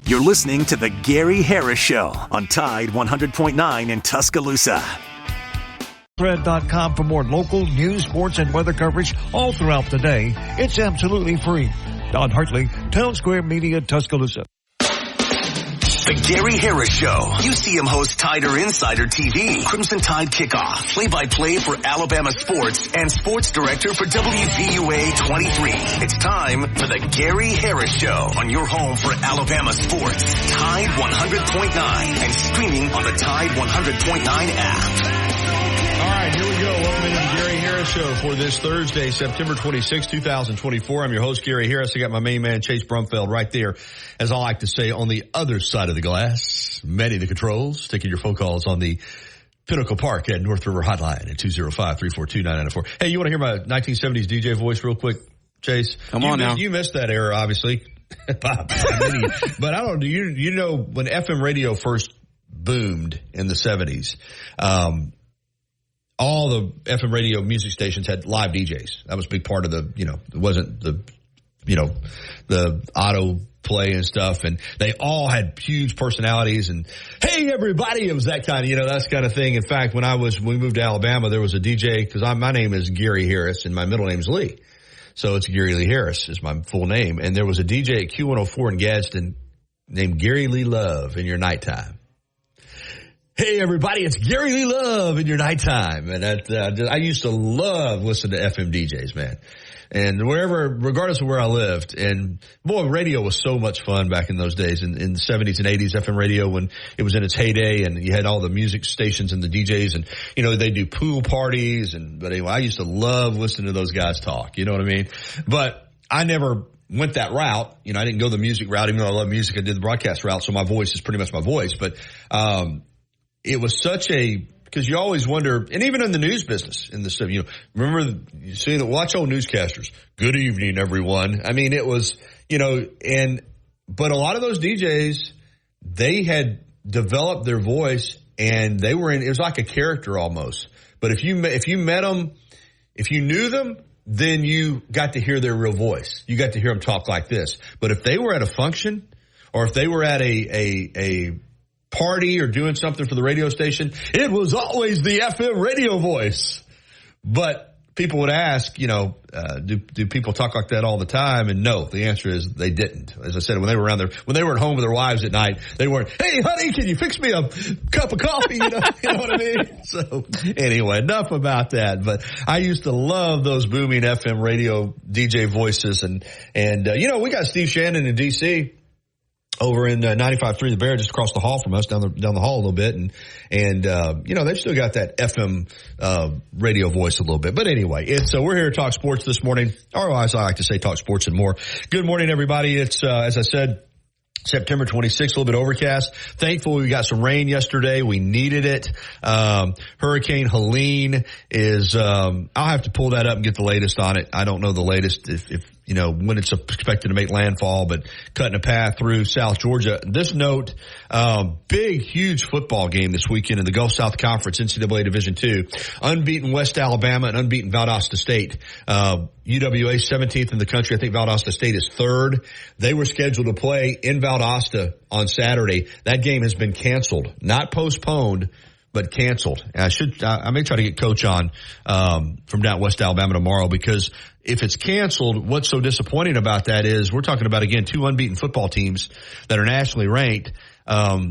You're listening to The Gary Harris Show on Tide 100.9 in Tuscaloosa. Spread.com for more local news, sports, and weather coverage all throughout the day. It's absolutely free. Don Hartley, Town Square Media, Tuscaloosa. The Gary Harris Show. UCM hosts Tider Insider TV, Crimson Tide Kickoff, play-by-play for Alabama sports, and sports director for WVUA 23. It's time for the Gary Harris Show on your home for Alabama sports. Tide 100.9 and streaming on the Tide 100.9 app. All right, here we go. Welcome into the Gary Harris Show for this Thursday, September 26, 2024. I'm your host, Gary Harris. I got my main man, Chase Brumfeld, right there, as I like to say, on the other side of the glass. Manny the controls, taking your phone calls on the Pinnacle Park at North River Hotline at 205-342-9994. Hey, you want to hear my 1970s DJ voice real quick, Chase? Come on now. You missed that era, obviously. But I don't know, you know when FM radio first boomed in the 70s, all the FM radio music stations had live DJs. That was a big part of the, it wasn't the, the auto play and stuff. And they all had huge personalities and, hey, everybody, it was that kind of, that's kind of thing. In fact, when we moved to Alabama, there was a DJ, because my name is Gary Harris and my middle name is Lee. So it's Gary Lee Harris is my full name. And there was a DJ at Q104 in Gadsden named Gary Lee Love in your nighttime. Hey, everybody, it's Gary Lee Love in your nighttime. And I used to love listening to FM DJs, man. And regardless of where I lived, and boy, radio was so much fun back in those days in the 70s and 80s, FM radio when it was in its heyday and you had all the music stations and the DJs and, they do pool parties. But anyway, I used to love listening to those guys talk. You know what I mean? But I never went that route. I didn't go the music route, even though I love music. I did the broadcast route. So my voice is pretty much my voice. But, it was because you always wonder, and even in the news business, remember you see watch old newscasters. Good evening, everyone. I mean, it was, but a lot of those DJs, they had developed their voice and it was like a character almost. But if you met them, if you knew them, then you got to hear their real voice. You got to hear them talk like this. But if they were at a function or if they were at a party or doing something for the radio station, it was always the FM radio voice. But people would ask, do people talk like that all the time? And no, the answer is they didn't. As I said, when they were when they were at home with their wives at night, they weren't, hey, honey, can you fix me a cup of coffee? You know what I mean? So anyway, enough about that. But I used to love those booming FM radio DJ voices. And we got Steve Shannon in D.C., over in 95.3 The Bear, just across the hall from us, down the hall a little bit, and they've still got that FM radio voice a little bit. But anyway, we're here to talk sports this morning, or as I like to say, talk sports and more. Good morning, everybody. It's as I said, September 26th, a little bit overcast. Thankfully, we got some rain yesterday. We needed it. Hurricane Helene is, I'll have to pull that up and get the latest on it. I don't know the latest if when it's expected to make landfall, but cutting a path through South Georgia. This note, big, huge football game this weekend in the Gulf South Conference, NCAA Division II. Unbeaten West Alabama and unbeaten Valdosta State. UWA 17th in the country. I think Valdosta State is 3rd. They were scheduled to play in Valdosta on Saturday. That game has been canceled, not postponed, but canceled. I may try to get Coach on from down West Alabama tomorrow, because if it's canceled, what's so disappointing about that is we're talking about, again, 2 unbeaten football teams that are nationally ranked. I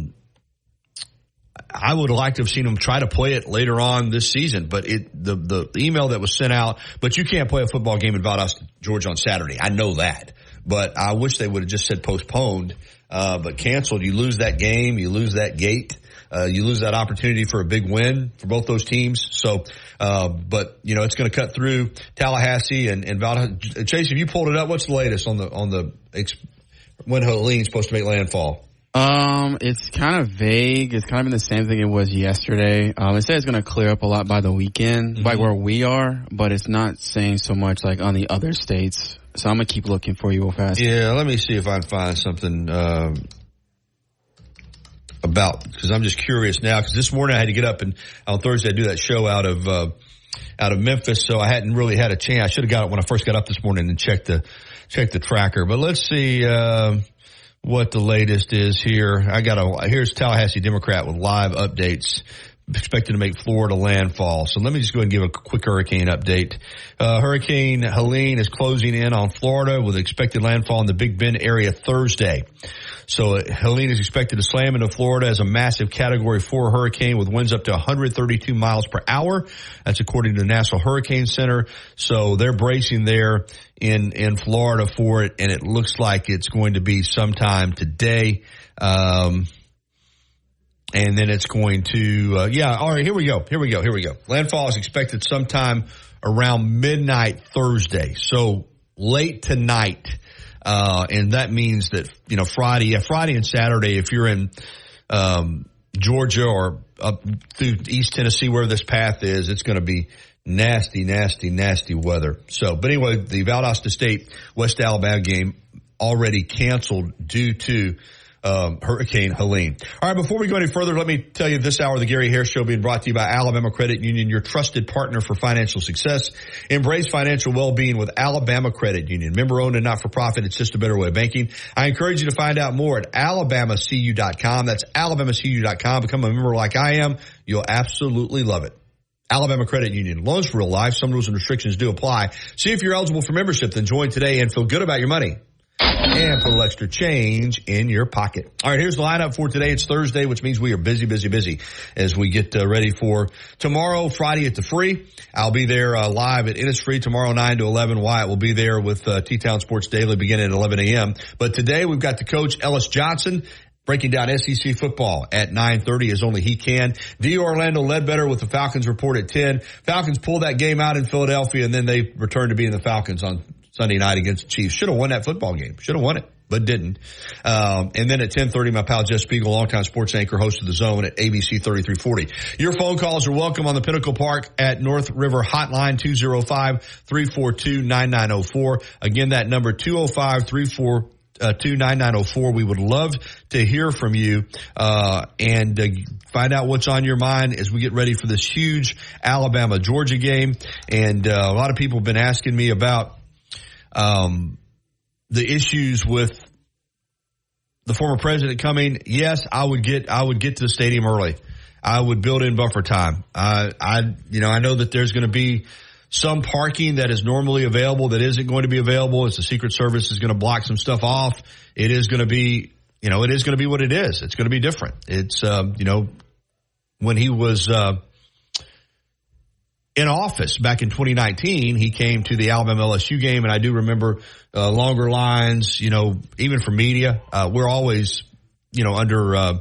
would like to have seen them try to play it later on this season, but the email that was sent out, but you can't play a football game in Valdosta, Georgia on Saturday. I know that, but I wish they would have just said postponed, but canceled. You lose that game, you lose that gate. You lose that opportunity for a big win for both those teams. So, but it's going to cut through Tallahassee and Valdosta. Chase, have you pulled it up? What's the latest on when Helene's supposed to make landfall? It's kind of vague. It's kind of been the same thing it was yesterday. It says it's going to clear up a lot by the weekend, like where we are, but it's not saying so much like on the other states. So I'm going to keep looking for you real fast. Yeah, let me see if I can find something, because I'm just curious now, because this morning I had to get up and on Thursday I do that show out of Memphis, so I hadn't really had a chance. I should have got it when I first got up this morning and checked the tracker. But let's see, what the latest is here. Here's Tallahassee Democrat with live updates. Expected to make Florida landfall. So let me just go ahead and give a quick hurricane update. Hurricane Helene is closing in on Florida with expected landfall in the Big Bend area Thursday. So Helene is expected to slam into Florida as a massive Category 4 hurricane with winds up to 132 miles per hour. That's according to the National Hurricane Center. So they're bracing there in Florida for it, and it looks like it's going to be sometime today. And then it's going to, all right, here we go. Landfall is expected sometime around midnight Thursday. So late tonight. And that means that, Friday and Saturday, if you're in, Georgia or up through East Tennessee, where this path is, it's going to be nasty, nasty, nasty weather. So, but anyway, the Valdosta State West Alabama game already canceled due to Hurricane Helene. All right, before we go any further, let me tell you this hour of the Gary Harris Show being brought to you by Alabama Credit Union, your trusted partner for financial success. Embrace financial well-being with Alabama Credit Union. Member-owned and not-for-profit. It's just a better way of banking. I encourage you to find out more at alabamacu.com. That's alabamacu.com. Become a member like I am. You'll absolutely love it. Alabama Credit Union. Loans for real life. Some rules and restrictions do apply. See if you're eligible for membership. Then join today and feel good about your money. And put a little extra change in your pocket. All right, here's the lineup for today. It's Thursday, which means we are busy as we get ready for tomorrow, Friday at the Free. I'll be there live at Innisfree tomorrow, 9 to 11. Wyatt will be there with T-Town Sports Daily beginning at 11 a.m. But today we've got the coach, Ellis Johnson, breaking down SEC football at 9:30 as only he can. D. Orlando Ledbetter with the Falcons report at 10. Falcons pulled that game out in Philadelphia, and then they returned to being the Falcons on Sunday night against the Chiefs. Should have won that football game. Should have won it, but didn't. And then at 10:30, my pal Jeff Spiegel, longtime sports anchor, host of The Zone at ABC 3340. Your phone calls are welcome on the Pinnacle Park at North River Hotline, 205-342-9904. Again, that number, 205-342-9904. We would love to hear from you and find out what's on your mind as we get ready for this huge Alabama-Georgia game. And a lot of people have been asking me about the issues with the former president coming. Yes, I would get to the stadium early. I would build in buffer time. I know that there's going to be some parking that is normally available that isn't going to be available as the Secret Service is going to block some stuff off. It is going to be, it is going to be what it is. It's going to be different. It's, when he was, in office back in 2019, he came to the Alabama LSU game, and I do remember longer lines, even for media. We're always, under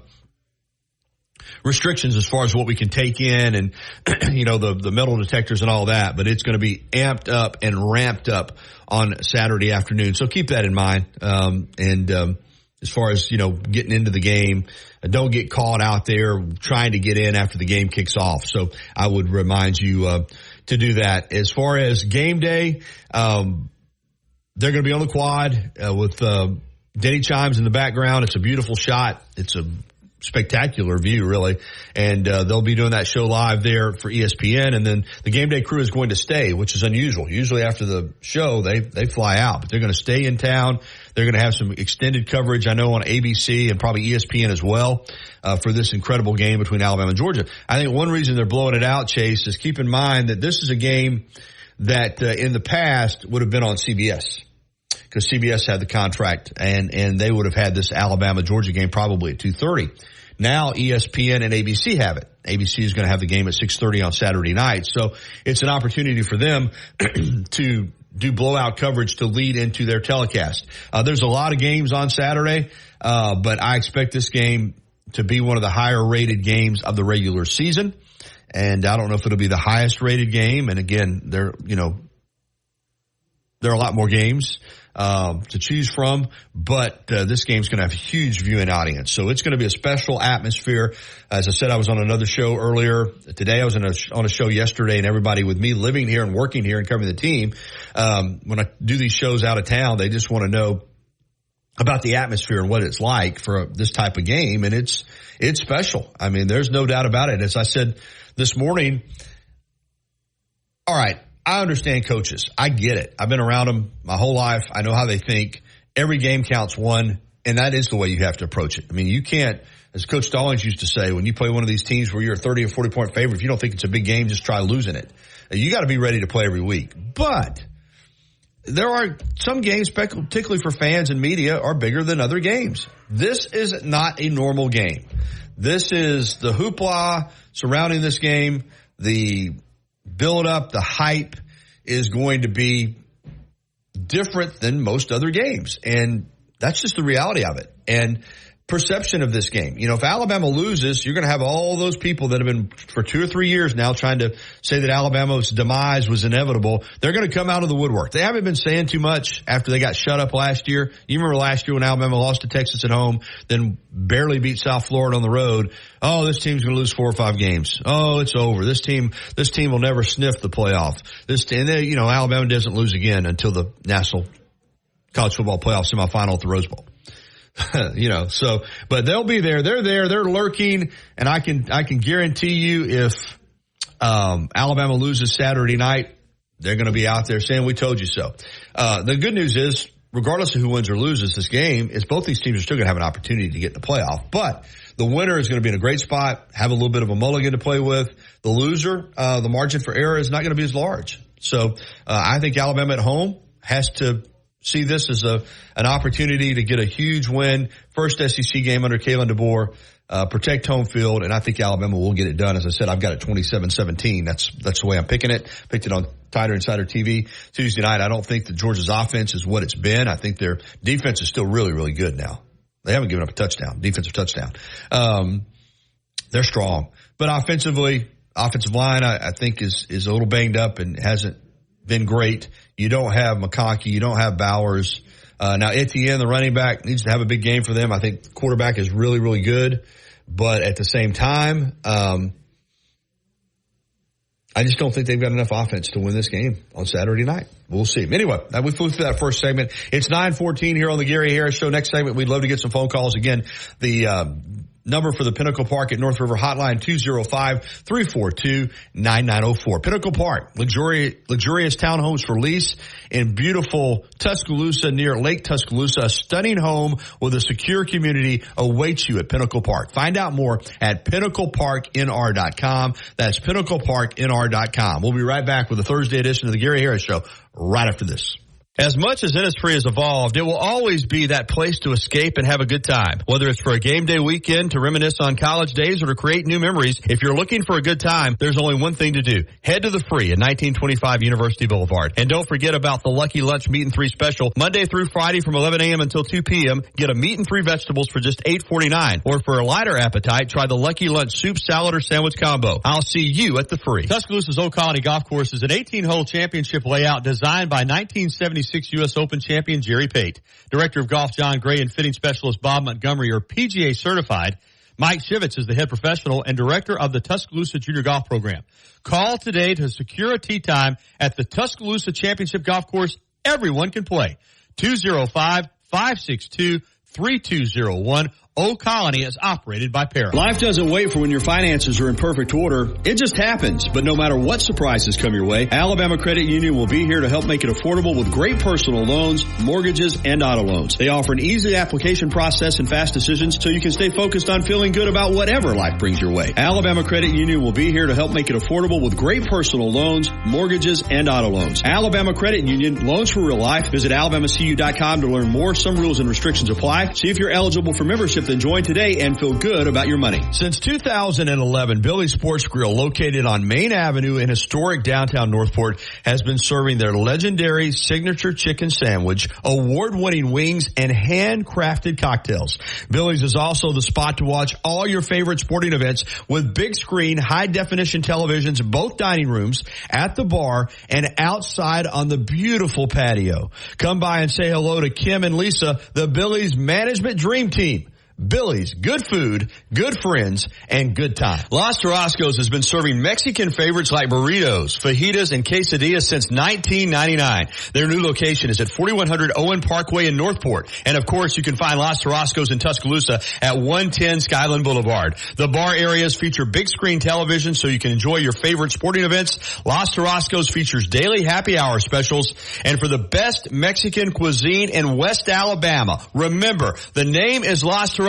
restrictions as far as what we can take in and, the metal detectors and all that. But it's going to be amped up and ramped up on Saturday afternoon. So keep that in mind. As far as, getting into the game, don't get caught out there trying to get in after the game kicks off. So I would remind you to do that. As far as game day, they're going to be on the quad with Denny Chimes in the background. It's a beautiful shot. It's a spectacular view, really. And they'll be doing that show live there for ESPN. And then the game day crew is going to stay, which is unusual. Usually after the show, they fly out. But they're going to stay in town. They're going to have some extended coverage, I know, on ABC and probably ESPN as well for this incredible game between Alabama and Georgia. I think one reason they're blowing it out, Chase, is keep in mind that this is a game that in the past would have been on CBS. Because CBS had the contract, and they would have had this Alabama-Georgia game probably at 2:30. Now ESPN and ABC have it. ABC is going to have the game at 6:30 on Saturday night. So it's an opportunity for them to do blowout coverage to lead into their telecast. There's a lot of games on Saturday, but I expect this game to be one of the higher-rated games of the regular season. And I don't know if it'll be the highest-rated game. And, again, there are a lot more games to choose from, but this game's going to have a huge viewing audience. So it's going to be a special atmosphere. As I said, I was on another show earlier today. I was on a show yesterday, and everybody with me living here and working here and covering the team, when I do these shows out of town, they just want to know about the atmosphere and what it's like for this type of game, and it's special. I mean, there's no doubt about it. As I said this morning, all right, I understand coaches. I get it. I've been around them my whole life. I know how they think. Every game counts one, And that is the way you have to approach it. I mean, you can't, as Coach Stallings used to say, when you play one of these teams where you're a 30 or 40 point favorite, if you don't think it's a big game, just try losing it. You got to be ready to play every week. But there are some games, particularly for fans and media, are bigger than other games. This is not a normal game. This is the hoopla surrounding this game. The build up, the hype is going to be different than most other games. And that's just the reality of it. And perception of this game. You know, if Alabama loses, you're going to have all those people that have been for 2 or 3 years now trying to say that Alabama's demise was inevitable. They're going to come out of the woodwork. They haven't been saying too much after they got shut up last year. You remember last year when Alabama lost to Texas at home, then barely beat South Florida on the road. Oh, this team's going to lose 4 or 5 games. Oh, it's over. This team will never sniff the playoff. And then, you know, Alabama doesn't lose again until the National College Football Playoff semifinal at the Rose Bowl. You know, so, but they'll be there. They're there. They're lurking. And I can guarantee you if, Alabama loses Saturday night, they're going to be out there saying, we told you so. The good news is, regardless of who wins or loses this game, is both these teams are still going to have an opportunity to get in the playoff. But the winner is going to be in a great spot, have a little bit of a mulligan to play with. The loser, the margin for error is not going to be as large. So, I think Alabama at home has to see this as an opportunity to get a huge win. First SEC game under Kalen DeBoer, protect home field, and I think Alabama will get it done. As I said, I've got it 27-17. That's the way I'm picking it. Picked it on Tider Insider TV Tuesday night. I don't think that Georgia's offense is what it's been. I think their defense is still really, really good now. They haven't given up a touchdown, defensive touchdown. They're strong. But offensive line, I think is a little banged up and hasn't been great. You don't have McConkey. You don't have Bowers. Now Etienne, the running back, needs to have a big game for them. I think the quarterback is really, really good. But at the same time, I just don't think they've got enough offense to win this game on Saturday night. We'll see. Anyway, we flew through that first segment. It's 9:14 here on the Gary Harris Show. Next segment, we'd love to get some phone calls. Again, the number for the Pinnacle Park at North River hotline, 205-342-9904. Pinnacle Park, luxurious townhomes for lease in beautiful Tuscaloosa near Lake Tuscaloosa. A stunning home with a secure community awaits you at Pinnacle Park. Find out more at pinnacleparknr.com. That's pinnacleparknr.com. We'll be right back with the Thursday edition of the Gary Harris Show right after this. As much as Innisfree has evolved, it will always be that place to escape and have a good time. Whether it's for a game day weekend, to reminisce on college days, or to create new memories, if you're looking for a good time, there's only one thing to do. Head to the Free at 1925 University Boulevard. And don't forget about the Lucky Lunch Meat and 3 special. Monday through Friday from 11 a.m. until 2 p.m. Get a meat and 3 vegetables for just $8.49. Or for a lighter appetite, try the Lucky Lunch soup, salad, or sandwich combo. I'll see you at the Free. Tuscaloosa's Old Colony Golf Course is an 18-hole championship layout designed by 1976 U.S. Open champion Jerry Pate. Director of Golf John Gray and fitting specialist Bob Montgomery are PGA certified. Mike Shivitz is the head professional and director of the Tuscaloosa Junior Golf Program. Call today to secure a tee time at the Tuscaloosa Championship Golf Course. Everyone can play. 205-562-3201. Old Colony is operated by Para. Life doesn't wait for when your finances are in perfect order. It just happens. But no matter what surprises come your way, Alabama Credit Union will be here to help make it affordable with great personal loans, mortgages, and auto loans. They offer an easy application process and fast decisions so you can stay focused on feeling good about whatever life brings your way. Alabama Credit Union will be here to help make it affordable with great personal loans, mortgages, and auto loans. Alabama Credit Union, loans for real life. Visit alabamacu.com to learn more. Some rules and restrictions apply. See if you're eligible for membership. Then join today and feel good about your money. Since 2011, Billy's Sports Grill, located on Main Avenue in historic downtown Northport, has been serving their legendary signature chicken sandwich, award-winning wings, and handcrafted cocktails. Billy's is also the spot to watch all your favorite sporting events with big screen, high-definition televisions in both dining rooms, at the bar, and outside on the beautiful patio. Come by and say hello to Kim and Lisa, the Billy's management dream team. Billy's, good food, good friends, and good time. Los Tarascos has been serving Mexican favorites like burritos, fajitas, and quesadillas since 1999. Their new location is at 4100 Owen Parkway in Northport. And of course, you can find Los Tarascos in Tuscaloosa at 110 Skyland Boulevard. The bar areas feature big screen television so you can enjoy your favorite sporting events. Los Tarascos features daily happy hour specials. And for the best Mexican cuisine in West Alabama, remember, the name is Los Tarascos,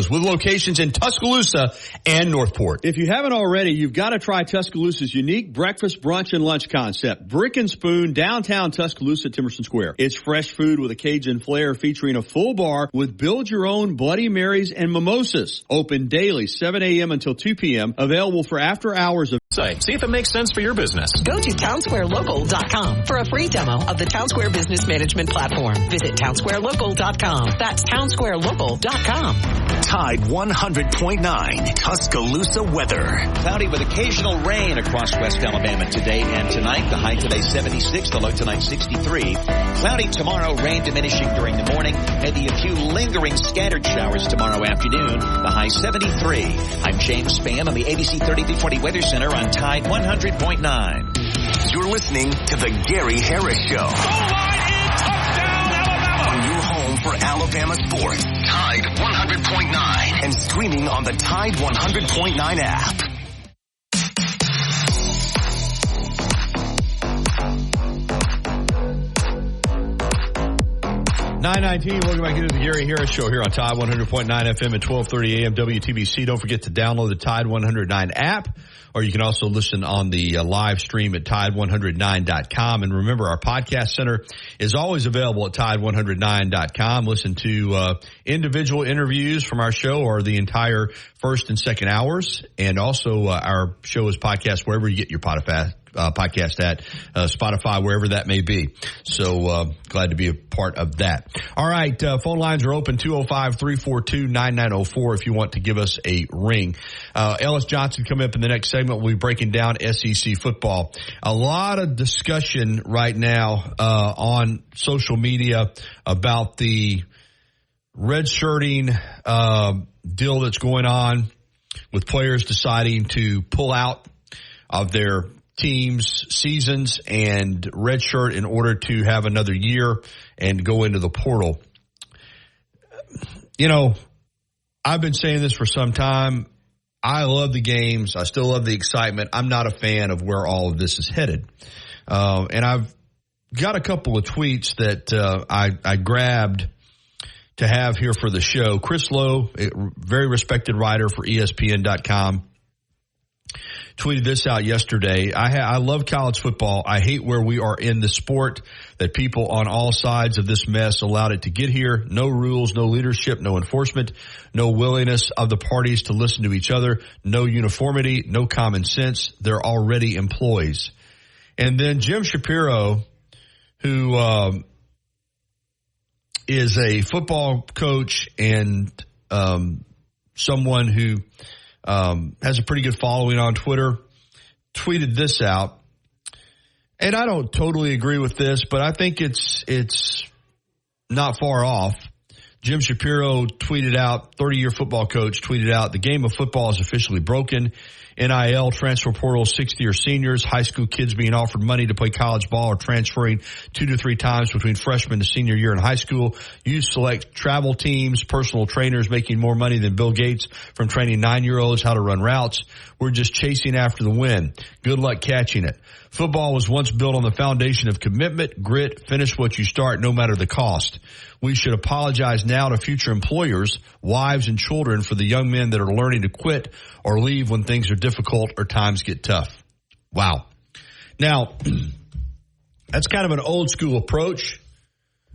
with locations in Tuscaloosa and Northport. If you haven't already, you've got to try Tuscaloosa's unique breakfast, brunch, and lunch concept. Brick and Spoon, downtown Tuscaloosa, Timerson Square. It's fresh food with a Cajun flair featuring a full bar with build-your-own Bloody Marys and mimosas. Open daily, 7 a.m. until 2 p.m. Available for after hours of See if it makes sense for your business. Go to townsquarelocal.com for a free demo of the Townsquare Business Management Platform. Visit townsquarelocal.com. That's townsquarelocal.com. Tide 100.9 Tuscaloosa weather. Cloudy with occasional rain across West Alabama today and tonight. The high today 76, the low tonight 63. Cloudy tomorrow, rain diminishing during the morning. Maybe a few lingering scattered showers tomorrow afternoon. The high 73. I'm James Spann on the ABC 3320 Weather Center on Tide 100.9. You're listening to the Gary Harris Show. Touchdown, Alabama! On your home for Alabama sports. Tide 100.9 and streaming on the Tide 100.9 app. Welcome back into the Gary Harris Show here on Tide 100.9 FM at 12:30 a.m. WTBC. Don't forget to download the Tide 109 app, or you can also listen on the live stream at Tide109.com. And remember, our podcast center is always available at Tide109.com. Listen to individual interviews from our show or the entire first and second hours. And also our show is podcast wherever you get your podcast at, Spotify, wherever that may be. So glad to be a part of that. All right, phone lines are open, 205-342-9904 if you want to give us a ring. Ellis Johnson coming up in the next segment. We'll be breaking down SEC football. A lot of discussion right now on social media about the redshirting deal that's going on with players deciding to pull out of their teams' seasons and redshirt in order to have another year and go into the portal. You know, I've been saying this for some time. I love the games. I still love the excitement. I'm not a fan of where all of this is headed. And I've got a couple of tweets that I grabbed to have here for the show. Chris Lowe, a very respected writer for ESPN.com, tweeted this out yesterday. I love college football. I hate where we are in the sport, that people on all sides of this mess allowed it to get here. No rules, no leadership, no enforcement, no willingness of the parties to listen to each other, no uniformity, no common sense. They're already employees. And then Jim Shapiro, who is a football coach and someone who has a pretty good following on Twitter, tweeted this out. And I don't totally agree with this, but I think it's not far off. Jim Shapiro tweeted out, 30-year football coach, tweeted out, the game of football is officially broken. NIL, transfer portal, 60-year seniors, high school kids being offered money to play college ball or transferring 2 to 3 times between freshman to senior year in high school. Youth select travel teams, personal trainers making more money than Bill Gates from training 9-year-olds how to run routes. We're just chasing after the win. Good luck catching it. Football was once built on the foundation of commitment, grit, finish what you start, no matter the cost. We should apologize now to future employers, wives, and children for the young men that are learning to quit or leave when things are difficult or times get tough. Wow. Now, that's kind of an old school approach,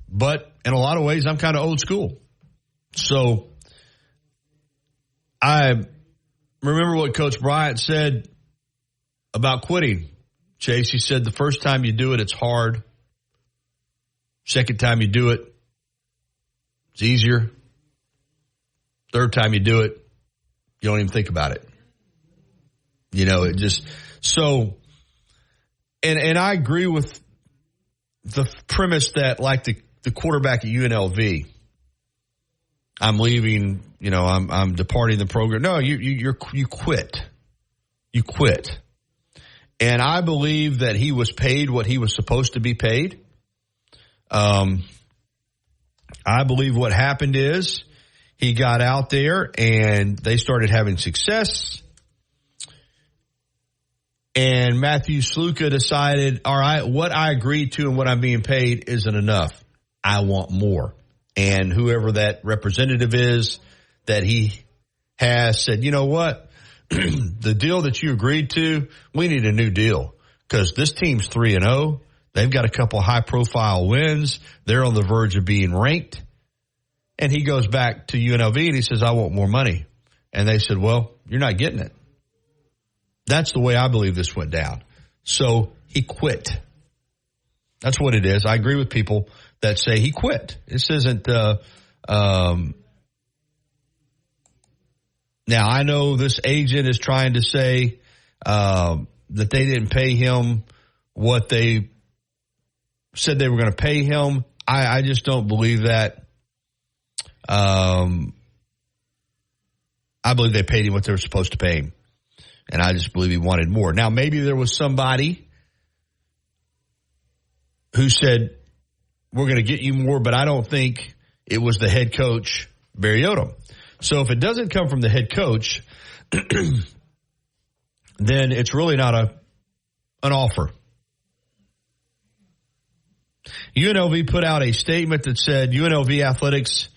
but in a lot of ways, I'm kind of old school. So I remember what Coach Bryant said about quitting. Chase, he said the first time you do it, it's hard. Second time you do it, it's easier. Third time you do it, you don't even think about it. You know, it just so. And I agree with the premise that, like the quarterback at UNLV, I'm leaving, I'm departing the program. No, you quit. You quit. And I believe that he was paid what he was supposed to be paid. I believe what happened is he got out there and they started having success. And Matthew Sluka decided, all right, what I agreed to and what I'm being paid isn't enough. I want more. And whoever that representative is that he has said, you know what? The deal that you agreed to, we need a new deal because this team's 3-0. They've got a couple high-profile wins. They're on the verge of being ranked. And he goes back to UNLV and he says, I want more money. And they said, well, you're not getting it. That's the way I believe this went down. So he quit. That's what it is. I agree with people that say he quit. This isn't now, I know this agent is trying to say that they didn't pay him what they said they were going to pay him. I just don't believe that. I believe they paid him what they were supposed to pay him. And I just believe he wanted more. Now, maybe there was somebody who said, we're going to get you more, but I don't think it was the head coach, Barry Odom. So if it doesn't come from the head coach, then it's really not an offer. UNLV put out a statement that said UNLV Athletics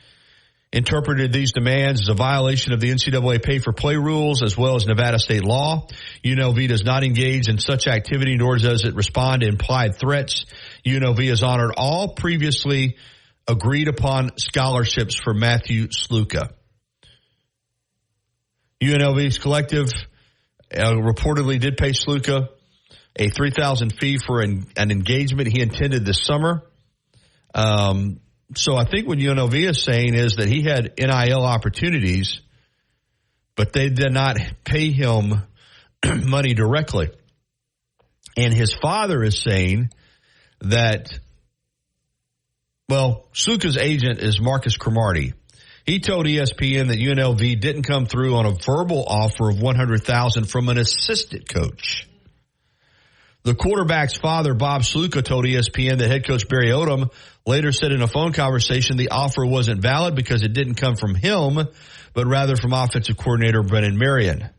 interpreted these demands as a violation of the NCAA pay-for-play rules as well as Nevada state law. UNLV does not engage in such activity, nor does it respond to implied threats. UNLV has honored all previously agreed upon scholarships for Matthew Sluka. UNLV's collective reportedly did pay Sluka a $3,000 fee for an engagement he intended this summer. So I think what UNLV is saying is that he had NIL opportunities, but they did not pay him money directly. And his father is saying that, well, Sluka's agent is Marcus Cromartie. He told ESPN that UNLV didn't come through on a verbal offer of $100,000 from an assistant coach. The quarterback's father, Bob Sluka, told ESPN that head coach Barry Odom later said in a phone conversation the offer wasn't valid because it didn't come from him, but rather from offensive coordinator Brennan Marion,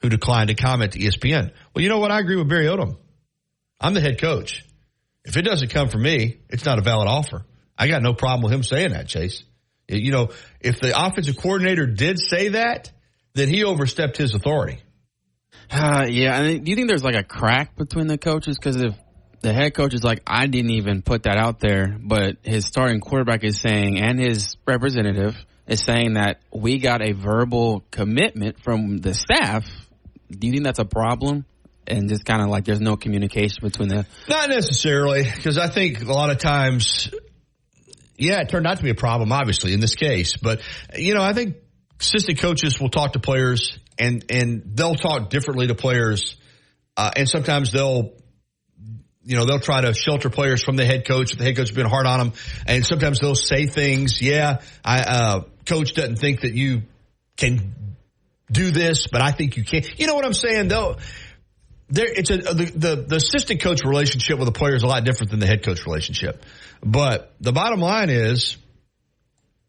who declined to comment to ESPN. Well, you know what? I agree with Barry Odom. I'm the head coach. If it doesn't come from me, it's not a valid offer. I got no problem with him saying that, Chase. You know, if the offensive coordinator did say that, then he overstepped his authority. Yeah, I mean, do you think there's like a crack between the coaches? Because if the head coach is like, I didn't even put that out there, but his starting quarterback is saying, and his representative is saying that we got a verbal commitment from the staff, do you think that's a problem? And just kind of like there's no communication between the... Not necessarily, because I think a lot of times, yeah, it turned out to be a problem, obviously, in this case. But, you know, I think assistant coaches will talk to players and they'll talk differently to players. And sometimes they'll try to shelter players from the head coach if the head coach has been hard on them. And sometimes they'll say things, coach doesn't think that you can do this, but I think you can. You know what I'm saying, though? The assistant coach relationship with the player is a lot different than the head coach relationship. But the bottom line is,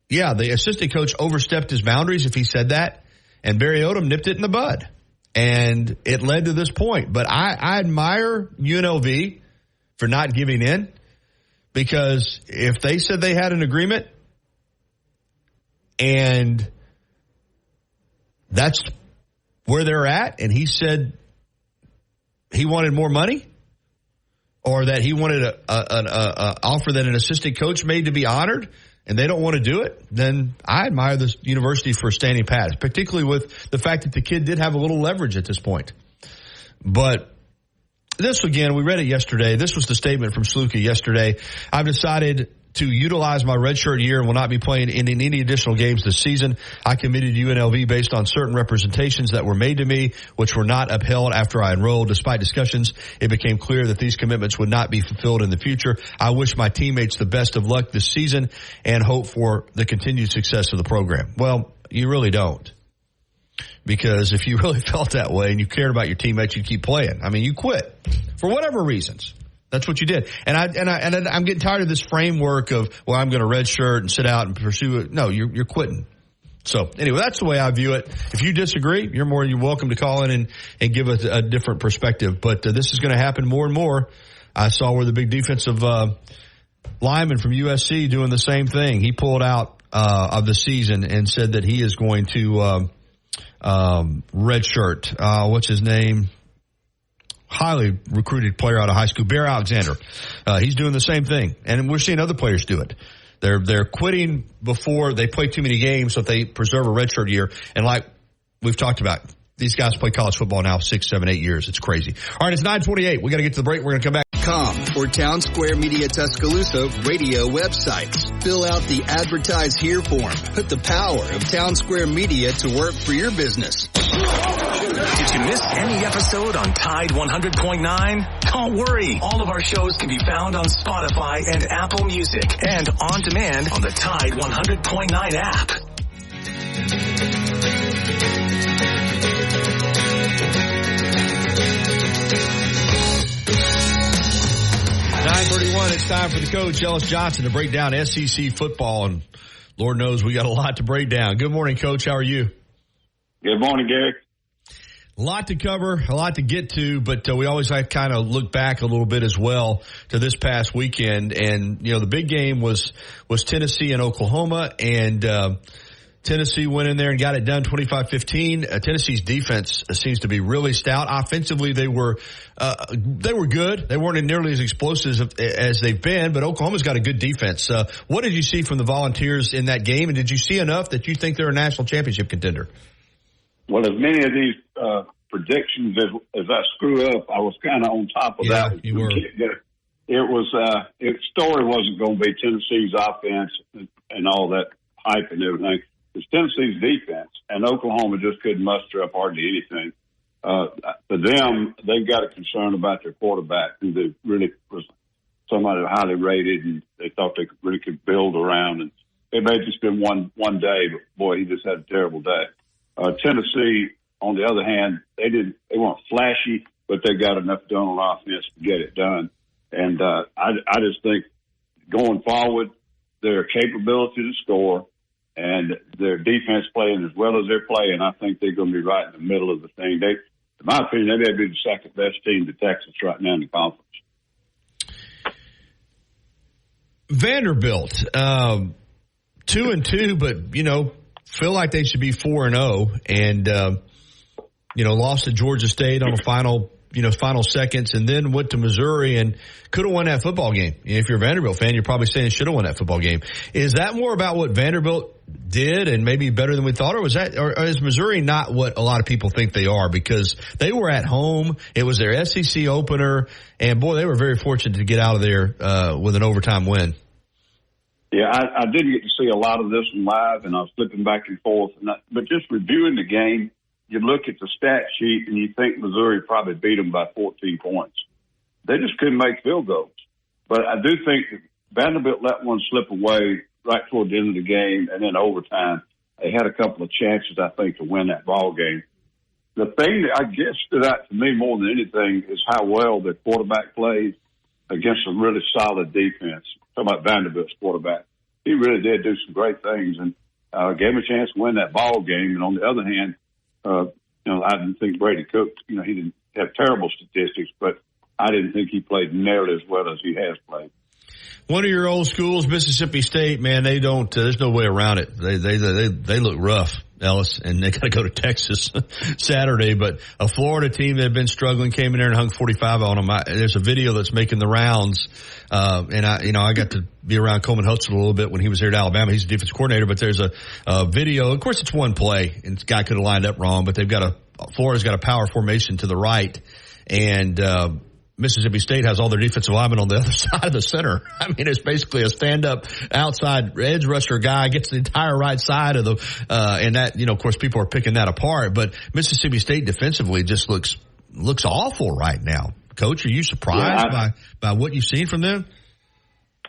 yeah, the assistant coach overstepped his boundaries if he said that, and Barry Odom nipped it in the bud. And it led to this point. But I admire UNLV for not giving in, because if they said they had an agreement and that's where they're at, and he said he wanted more money, or that he wanted an offer that an assistant coach made to be honored, and they don't want to do it, then I admire this university for standing pat, particularly with the fact that the kid did have a little leverage at this point. But this, again, we read it yesterday. This was the statement from Sluka yesterday. I've decided to utilize my redshirt year and will not be playing in any additional games this season. I committed to UNLV based on certain representations that were made to me, which were not upheld after I enrolled. Despite discussions, it became clear that these commitments would not be fulfilled in the future. I wish my teammates the best of luck this season and hope for the continued success of the program. Well, you really don't. Because if you really felt that way and you cared about your teammates, you'd keep playing. I mean, you quit for whatever reasons. That's what you did. And I'm getting tired of this framework of, well, I'm going to redshirt and sit out and pursue it. No, you're quitting. So anyway, that's the way I view it. If you disagree, you're welcome to call in and give a different perspective. But this is going to happen more and more. I saw where the big defensive lineman from USC doing the same thing. He pulled out of the season and said that he is going to redshirt. What's his name? Highly recruited player out of high school, Bear Alexander. He's doing the same thing, and we're seeing other players do it. They're quitting before they play too many games so that they preserve a redshirt year. And like we've talked about, these guys play college football now 6, 7, 8 years. It's crazy. All right, it's 9:28. We got to get to the break. We're going to come back. Or Town Square Media Tuscaloosa radio websites. Fill out the Advertise Here form. Put the power of Town Square Media to work for your business. Did you miss any episode on Tide 100.9? Don't worry. All of our shows can be found on Spotify and Apple Music and on demand on the Tide 100.9 app. 9:31. It's time for the coach, Ellis Johnson, to break down SEC football. And Lord knows we got a lot to break down. Good morning, Coach. How are you? Good morning, Gary. A lot to cover, a lot to get to, but we always like kind of look back a little bit as well to this past weekend. And, you know, the big game was Tennessee and Oklahoma, and Tennessee went in there and got it done 25-15. Tennessee's defense seems to be really stout. Offensively, they were good. They weren't nearly as explosive as they've been, but Oklahoma's got a good defense. What did you see from the Volunteers in that game, and did you see enough that you think they're a national championship contender? Well, as many of these predictions as I screw up, I was kind of on top of that. You were. Its story wasn't going to be Tennessee's offense and all that hype and everything. It's Tennessee's defense, and Oklahoma just couldn't muster up hardly anything. For them, they've got a concern about their quarterback, who they really was somebody highly rated, and they thought they really could build around. And it may have just been one day, but boy, he just had a terrible day. Tennessee, on the other hand, they weren't flashy, but they got enough done on offense to get it done. And I just think going forward, their capability to score and their defense playing as well as they're playing, I think they're going to be right in the middle of the thing. In my opinion, they may be the second best team to Texas right now in the conference. Vanderbilt, 2-2, but, you know, feel like they should be 4-0, and lost to Georgia State on the final seconds, and then went to Missouri and could have won that football game. If you're a Vanderbilt fan, you're probably saying should have won that football game. Is that more about what Vanderbilt did and maybe better than we thought, or is Missouri not what a lot of people think they are? Because they were at home, it was their SEC opener, and boy, they were very fortunate to get out of there with an overtime win. Yeah, I didn't get to see a lot of this one live, and I was flipping back and forth. But just reviewing the game, you look at the stat sheet, and you think Missouri probably beat them by 14 points. They just couldn't make field goals. But I do think that Vanderbilt let one slip away right toward the end of the game, and then overtime. They had a couple of chances, I think, to win that ball game. The thing that I guess stood out to me more than anything is how well their quarterback played against a really solid defense. Talking about Vanderbilt's quarterback. He really did do some great things and gave him a chance to win that ball game. And on the other hand, I didn't think Brady Cook, he didn't have terrible statistics, but I didn't think he played nearly as well as he has played. One of your old schools, Mississippi State, man, they don't, there's no way around it. They look rough, Ellis, and they got to go to Texas Saturday. But a Florida team that had been struggling came in there and hung 45 on them. There's a video that's making the rounds. And I got to be around Coleman Hudson a little bit when he was here at Alabama. He's a defensive coordinator, but there's a video. Of course, it's one play, and this guy could have lined up wrong, but Florida's got a power formation to the right, and Mississippi State has all their defensive linemen on the other side of the center. I mean, it's basically a stand-up outside edge rusher guy gets the entire right side of the, and that, of course, people are picking that apart. But Mississippi State defensively just looks awful right now. Coach, are you surprised by what you've seen from them?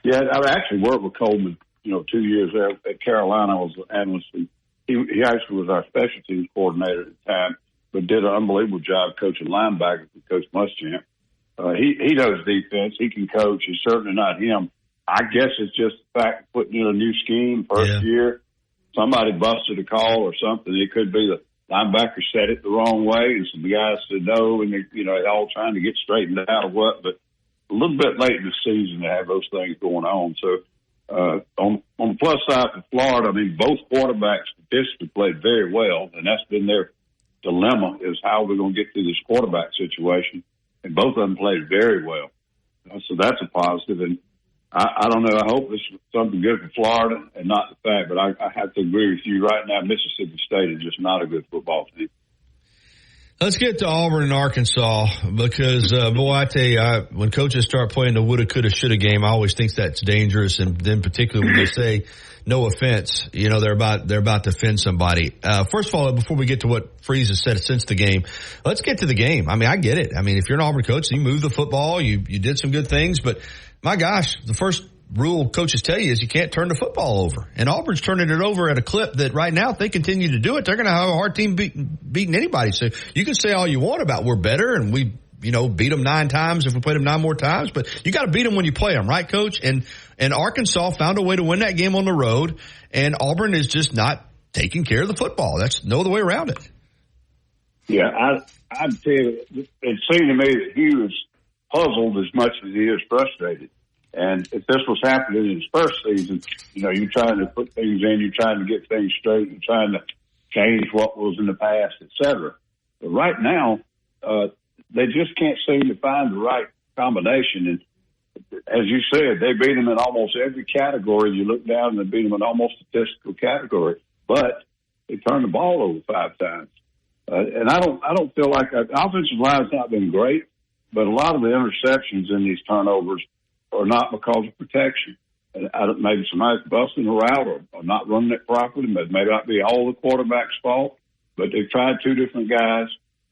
Yeah, I actually worked with Coleman, 2 years there at Carolina. I was an analyst. And he actually was our special teams coordinator at the time, but did an unbelievable job coaching linebackers with Coach Muschamp. He knows defense. He can coach. He's certainly not him. I guess it's just the fact of putting in a new scheme first year. Somebody busted a call or something. It could be the linebacker said it the wrong way, and some guys said no, and they're all trying to get straightened out or what. But a little bit late in the season to have those things going on. So on the plus side for Florida, I mean, both quarterbacks statistically played very well, and that's been their dilemma is how we're going to get through this quarterback situation. And both of them played very well. So that's a positive. And I don't know. I hope this is something good for Florida and not the fact. But I have to agree with you. Right now, Mississippi State is just not a good football team. Let's get to Auburn and Arkansas because, boy, I tell you, when coaches start playing the woulda, coulda, shoulda game, I always think that's dangerous. And then particularly when they say, no offense, they're about to offend somebody. First of all, before we get to what Freeze has said since the game, let's get to the game. I mean, I get it. I mean, if you're an Auburn coach, you move the football, you did some good things, but my gosh, the first rule coaches tell you is you can't turn the football over. And Auburn's turning it over at a clip that right now, if they continue to do it, they're going to have a hard time beating anybody. So you can say all you want about we're better and we, beat them 9 times if we played them 9 more times, but you got to beat them when you play them, right, Coach? And Arkansas found a way to win that game on the road, and Auburn is just not taking care of the football. That's no other way around it. Yeah, I'd tell you, it seemed to me that he was puzzled as much as he is frustrated. And if this was happening in his first season, you're trying to put things in, you're trying to get things straight, you're trying to change what was in the past, et cetera. But right now, they just can't seem to find the right combination. And as you said, they beat them in almost every category. You look down and they beat them in almost statistical category, but they turned the ball over 5 times. And I don't feel like the offensive line has not been great, but a lot of the interceptions in these turnovers are not because of protection. Maybe somebody's busting a route or not running it properly. But maybe not be all the quarterback's fault, but they've tried 2 different guys,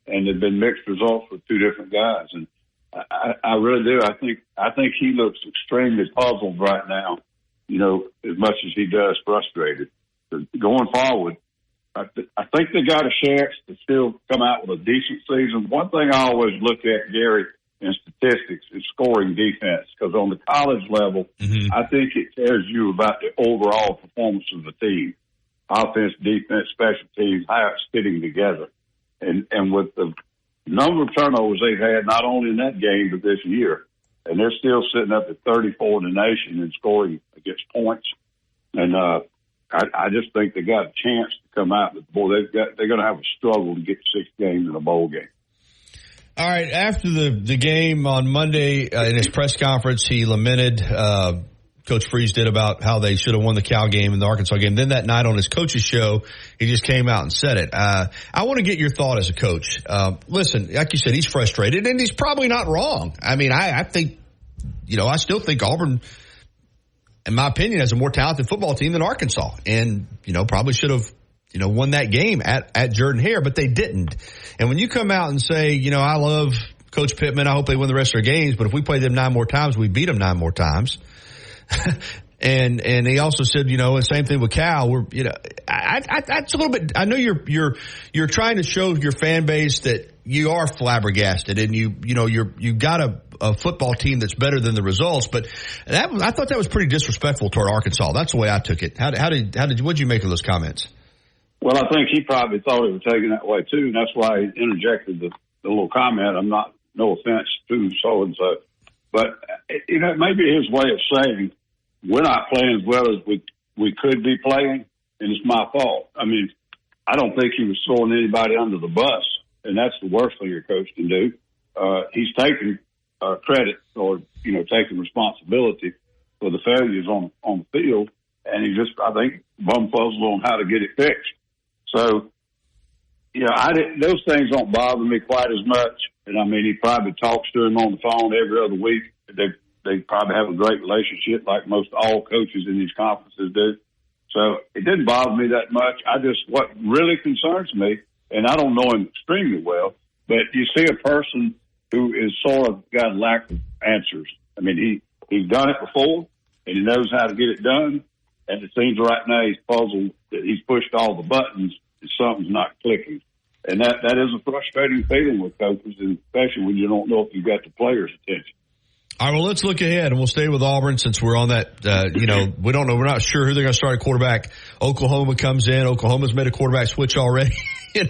and they've been mixed results with 2 different guys. And I really do. I think he looks extremely puzzled right now, as much as he does frustrated. But going forward, I think they got a chance to still come out with a decent season. One thing I always look at, Gary, in statistics is scoring defense, because on the college level, I think it tells you about the overall performance of the team. Offense, defense, special teams, how it's fitting together. And with the number of turnovers they've had, not only in that game, but this year, and they're still sitting up at 34 in the nation and scoring against points. And I just think they got a chance to come out, but boy, they're going to have a struggle to get 6 games in a bowl game. All right. After the game on Monday in his press conference, he lamented Coach Freeze did about how they should have won the Cal game and the Arkansas game. Then that night on his coach's show, he just came out and said it. I want to get your thought as a coach. Listen, like you said, he's frustrated, and he's probably not wrong. I mean, I think, I still think Auburn, in my opinion, has a more talented football team than Arkansas, and probably should have won that game at Jordan-Hare, but they didn't. And when you come out and say, I love Coach Pittman, I hope they win the rest of their games, but if we play them 9 more times, we beat them 9 more times. and he also said, the same thing with Cal. That's a little bit. I know you're trying to show your fan base that you are flabbergasted, and you got a football team that's better than the results. But I thought that was pretty disrespectful toward Arkansas. That's the way I took it. What'd you make of those comments? Well, I think he probably thought it was taken that way too, and that's why he interjected the little comment. No offense to so and so, but it may be his way of saying we're not playing as well as we could be playing, and it's my fault. I mean, I don't think he was throwing anybody under the bus, and that's the worst thing your coach can do. He's taking credit or taking responsibility for the failures on the field, and he just, I think, bum-fuzzled on how to get it fixed. So, those things don't bother me quite as much. And I mean, he probably talks to him on the phone every other week. They probably have a great relationship like most all coaches in these conferences do. So it didn't bother me that much. What really concerns me, and I don't know him extremely well, but you see a person who is sort of got a lack of answers. I mean, he's done it before, and he knows how to get it done. And it seems right now he's puzzled that he's pushed all the buttons and something's not clicking. And that is a frustrating feeling with coaches, and especially when you don't know if you've got the players' attention. All right, well, let's look ahead, and we'll stay with Auburn since we're on that. We don't know. We're not sure who they're going to start at quarterback. Oklahoma comes in. Oklahoma's made a quarterback switch already,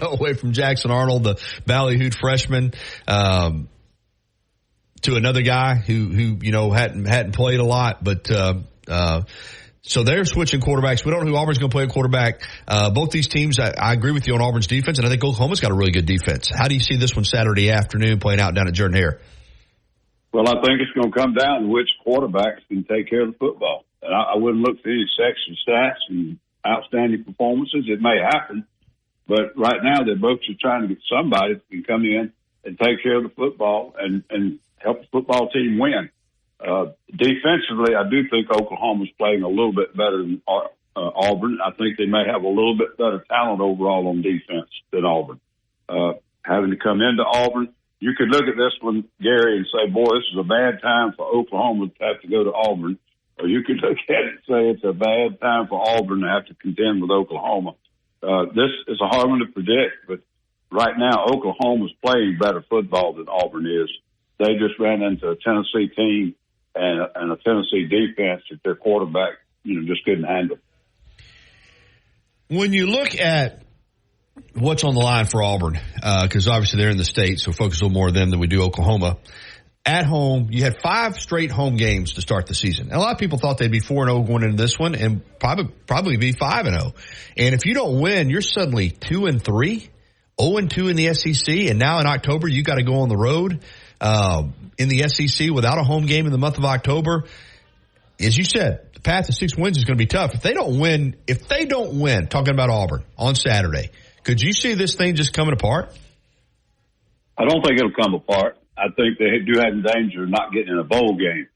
away from Jackson Arnold, the ballyhooed freshman, to another guy who hadn't played a lot, but so they're switching quarterbacks. We don't know who Auburn's going to play at quarterback. Both these teams, I agree with you on Auburn's defense, and I think Oklahoma's got a really good defense. How do you see this one Saturday afternoon playing out down at Jordan-Hare? Well, I think it's going to come down to which quarterbacks can take care of the football. And I wouldn't look for any section stats and outstanding performances. It may happen, but right now they're both just trying to get somebody that can come in and take care of the football and help the football team win. Defensively, I do think Oklahoma's playing a little bit better than Auburn. I think they may have a little bit better talent overall on defense than Auburn. Having to come into Auburn, you could look at this one, Gary, and say, boy, this is a bad time for Oklahoma to have to go to Auburn. Or you could look at it and say it's a bad time for Auburn to have to contend with Oklahoma. This is a hard one to predict, but right now Oklahoma's playing better football than Auburn is. They just ran into a Tennessee team and a Tennessee defense that their quarterback, just couldn't handle. When you look at what's on the line for Auburn, because obviously they're in the state, so focus a little more on them than we do Oklahoma. At home, you had 5 straight home games to start the season. And a lot of people thought they'd be 4-0 going into this one and probably be 5-0. And if you don't win, you're suddenly 2-3, 0-2 in the SEC, and now in October you got to go on the road in the SEC without a home game in the month of October. As you said, the path to 6 wins is going to be tough. If they don't win, talking about Auburn on Saturday, could you see this thing just coming apart? I don't think it'll come apart. I think they do have the danger of not getting in a bowl game.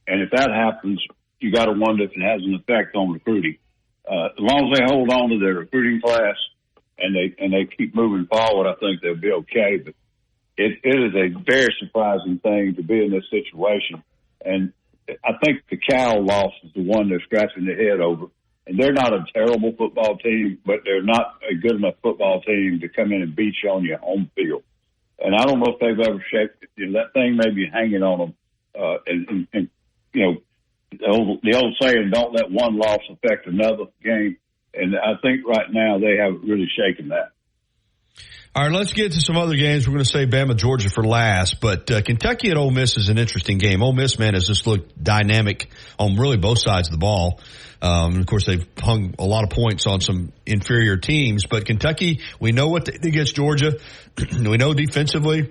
And if that happens, you got to wonder if it has an effect on recruiting. As long as they hold on to their recruiting class and they keep moving forward, I think they'll be okay. But it is a very surprising thing to be in this situation. And I think the Cal loss is the one they're scratching their head over. And they're not a terrible football team, but they're not a good enough football team to come in and beat you on your home field. And I don't know if they've ever shaped it. That thing may be hanging on them. And the old saying, don't let one loss affect another game. And I think right now they haven't really shaken that. All right, let's get to some other games. We're going to say Bama, Georgia for last, but Kentucky at Ole Miss is an interesting game. Ole Miss, man, has just looked dynamic on really both sides of the ball. And of course, they've hung a lot of points on some inferior teams, but Kentucky, we know what they did against Georgia. We know defensively,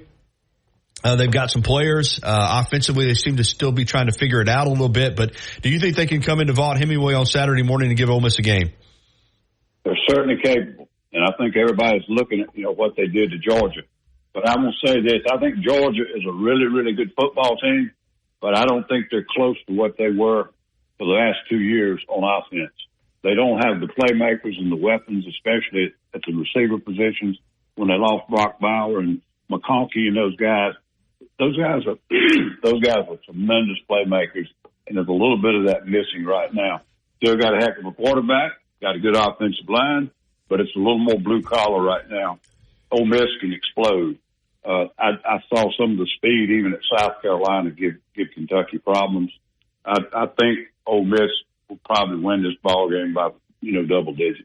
they've got some players. Offensively, they seem to still be trying to figure it out a little bit, but do you think they can come into Vaught-Hemingway on Saturday morning and give Ole Miss a game? They're certainly capable. And I think everybody's looking at, what they did to Georgia. But I'm going to say this. I think Georgia is a really, really good football team, but I don't think they're close to what they were for the last 2 years on offense. They don't have the playmakers and the weapons, especially at the receiver positions when they lost Brock Bauer and McConkey and those guys. Those guys are tremendous playmakers, and there's a little bit of that missing right now. Still got a heck of a quarterback, got a good offensive line, but it's a little more blue-collar right now. Ole Miss can explode. I saw some of the speed even at South Carolina give Kentucky problems. I think Ole Miss will probably win this ball game by, double digits.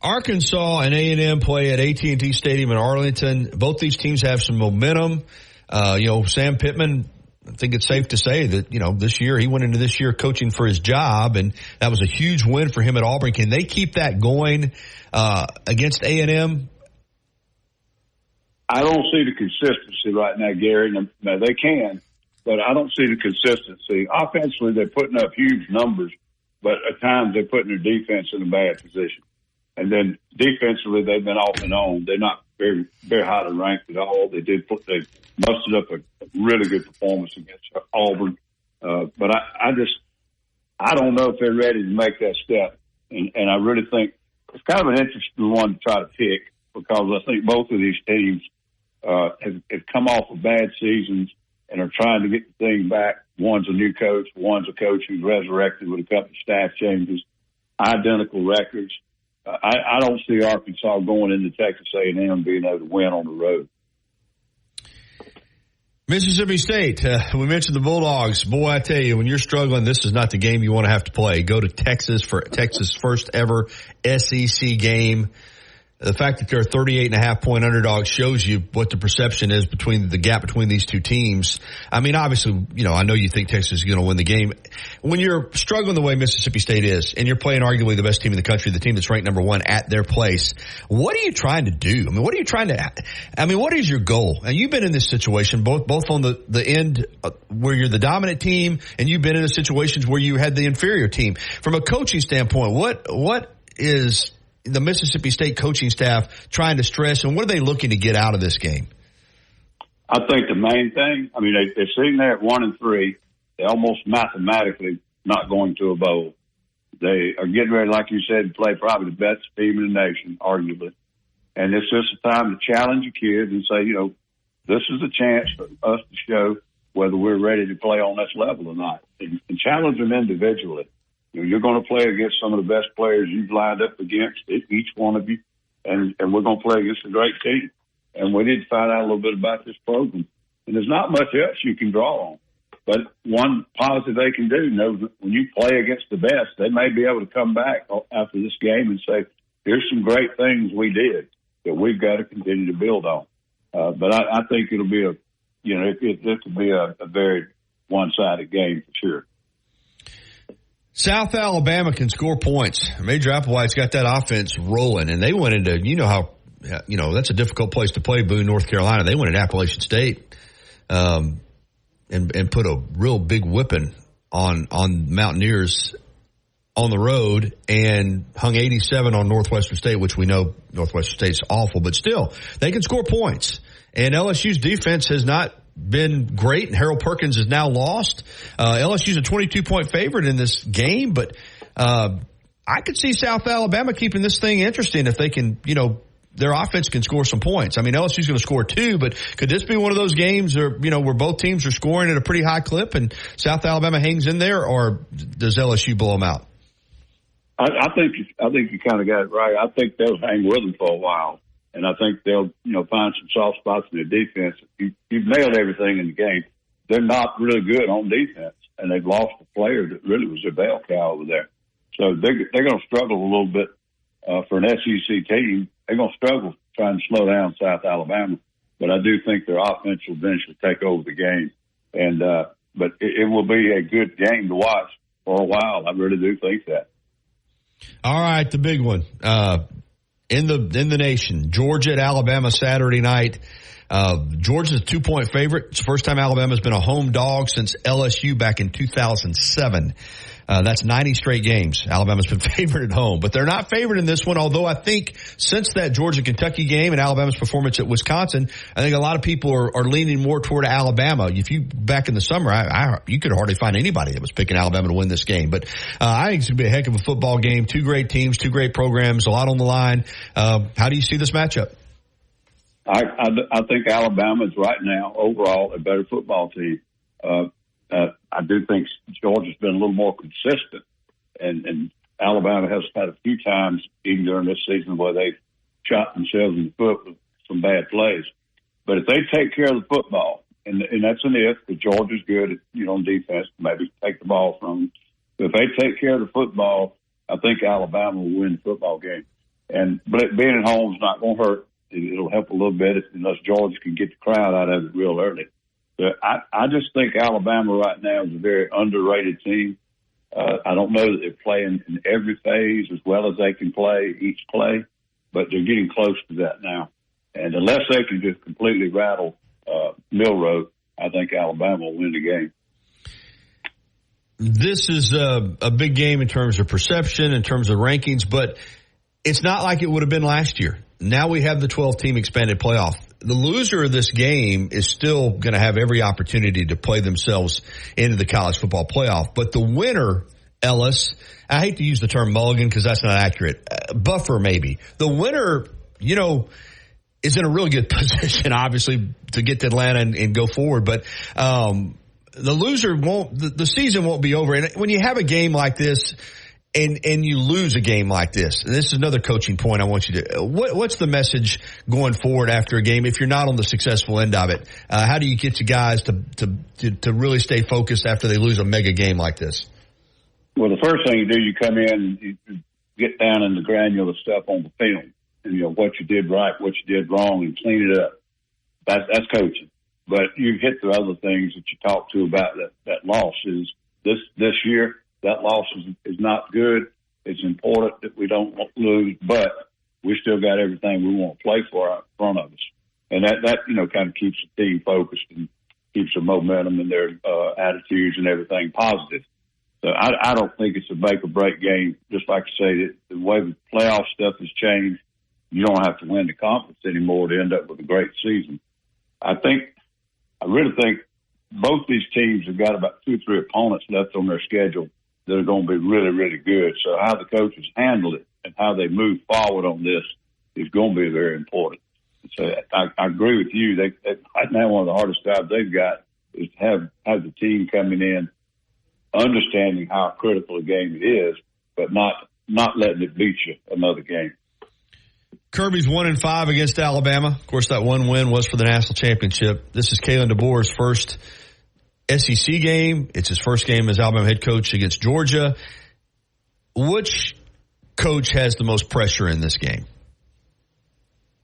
Arkansas and A&M play at AT&T Stadium in Arlington. Both these teams have some momentum. Sam Pittman, I think it's safe to say that, this year, he went into this year coaching for his job, and that was a huge win for him at Auburn. Can they keep that going against A&M? I don't see the consistency right now, Gary. Now, they can, but I don't see the consistency. Offensively, they're putting up huge numbers, but at times they're putting their defense in a bad position. And then defensively, they've been off and on. They're not very, very highly ranked at all. They mustered up a really good performance against Auburn. But I don't know if they're ready to make that step. And I really think it's kind of an interesting one to try to pick, because I think both of these teams have come off of bad seasons and are trying to get the thing back. One's a new coach. One's a coach who's resurrected with a couple of staff changes, identical records. I don't see Arkansas going into Texas A&M being able to win on the road. Mississippi State, we mentioned the Bulldogs. Boy, I tell you, when you're struggling, this is not the game you want to have to play. Go to Texas for Texas' first ever SEC game. The fact that they're a 38.5-point underdog shows you what the perception is between the gap between these two teams. I mean, obviously, I know you think Texas is going to win the game. When you're struggling the way Mississippi State is, and you're playing arguably the best team in the country, the team that's ranked number one at their place, what are you trying to do? What is your goal? And you've been in this situation, both on the end where you're the dominant team, and you've been in situations where you had the inferior team. From a coaching standpoint, what is the Mississippi State coaching staff trying to stress, and what are they looking to get out of this game? I think the main thing, they're sitting there at 1-3. They're almost mathematically not going to a bowl. They are getting ready, like you said, to play probably the best team in the nation, arguably. And it's just a time to challenge the kids and say, this is a chance for us to show whether we're ready to play on this level or not, and challenge them individually. You're going to play against some of the best players you've lined up against, each one of you, and we're going to play against a great team. And we need to find out a little bit about this program. And there's not much else you can draw on. But one positive they can do, when you play against the best, they may be able to come back after this game and say, here's some great things we did that we've got to continue to build on. But I think it'll be this will be a very one-sided game for sure. South Alabama can score points. Major Applewhite's got that offense rolling, and they went into, that's a difficult place to play, Boone, North Carolina. They went into Appalachian State and put a real big whipping on Mountaineers on the road and hung 87 on Northwestern State, which we know Northwestern State's awful, but still, they can score points. And LSU's defense has not been great, and Harold Perkins is now lost. LSU's a 22-point favorite in this game, but I could see South Alabama keeping this thing interesting if they can, their offense can score some points. LSU's going to score 2, but could this be one of those games where both teams are scoring at a pretty high clip and South Alabama hangs in there, or does LSU blow them out? I think you kind of got it right. I think they'll hang with them for a while. And I think they'll, find some soft spots in their defense. You've nailed everything in the game. They're not really good on defense, and they've lost a player that really was their bell cow over there. So they're going to struggle a little bit for an SEC team. They're going to struggle trying to slow down South Alabama. But I do think their offense will eventually take over the game. And but it will be a good game to watch for a while. I really do think that. All right, the big one. In the nation, Georgia at Alabama Saturday night. Georgia's a 2-point favorite. It's the first time Alabama's been a home dog since LSU back in 2007. That's 90 straight games. Alabama's been favored at home, but they're not favored in this one. Although I think since that Georgia-Kentucky game and Alabama's performance at Wisconsin, I think a lot of people are leaning more toward Alabama. If you back in the summer, you could hardly find anybody that was picking Alabama to win this game. But I think it's going to be a heck of a football game. Two great teams, two great programs, a lot on the line. How do you see this matchup? I think Alabama is right now overall a better football team. I do think Georgia's been a little more consistent, and Alabama has had a few times, even during this season, where they've shot themselves in the foot with some bad plays. But if they take care of the football, and that's an if, because Georgia's good at, on defense, maybe take the ball from them. But if they take care of the football, I think Alabama will win the football game. But being at home is not going to hurt. It'll help a little bit unless Georgia can get the crowd out of it real early. But I just think Alabama right now is a very underrated team. I don't know that they're playing in every phase as well as they can play each play, but they're getting close to that now. And unless they can just completely rattle Milroe, I think Alabama will win the game. This is a big game in terms of perception, in terms of rankings, but it's not like it would have been last year. now we have the 12-team expanded playoff. The loser of this game is still going to have every opportunity to play themselves into the college football playoff. But the winner, Ellis, I hate to use the term mulligan because that's not accurate. Buffer, maybe. The winner, is in a really good position, obviously, to get to Atlanta and go forward. But the loser the season won't be over. And when you have a game like this and you lose a game like this, and this is another coaching point I want you to, what's the message going forward after a game if you're not on the successful end of it? How do you get you guys to really stay focused after they lose a mega game like this? Well, the first thing you do, you come in and you get down in the granular stuff on the film. And, what you did right, what you did wrong, and clean it up. That's coaching. But you hit the other things that you talked to about that loss is this year, that loss is not good. It's important that we don't lose, but we still got everything we want to play for out in front of us. And that kind of keeps the team focused and keeps the momentum and their attitudes and everything positive. So I don't think it's a make or break game. Just like you say, the way the playoff stuff has changed, you don't have to win the conference anymore to end up with a great season. I really think both these teams have got about 2 or 3 opponents left on their schedule that are going to be really, really good. So how the coaches handle it and how they move forward on this is going to be very important. So I agree with you. They right now, one of the hardest jobs they've got is to have the team coming in, understanding how critical a game it is, but not letting it beat you another game. Kirby's 1-5 against Alabama. Of course, that one win was for the national championship. This is Kalen DeBoer's first SEC game. It's his first game as Alabama head coach against Georgia. Which coach has the most pressure in this game?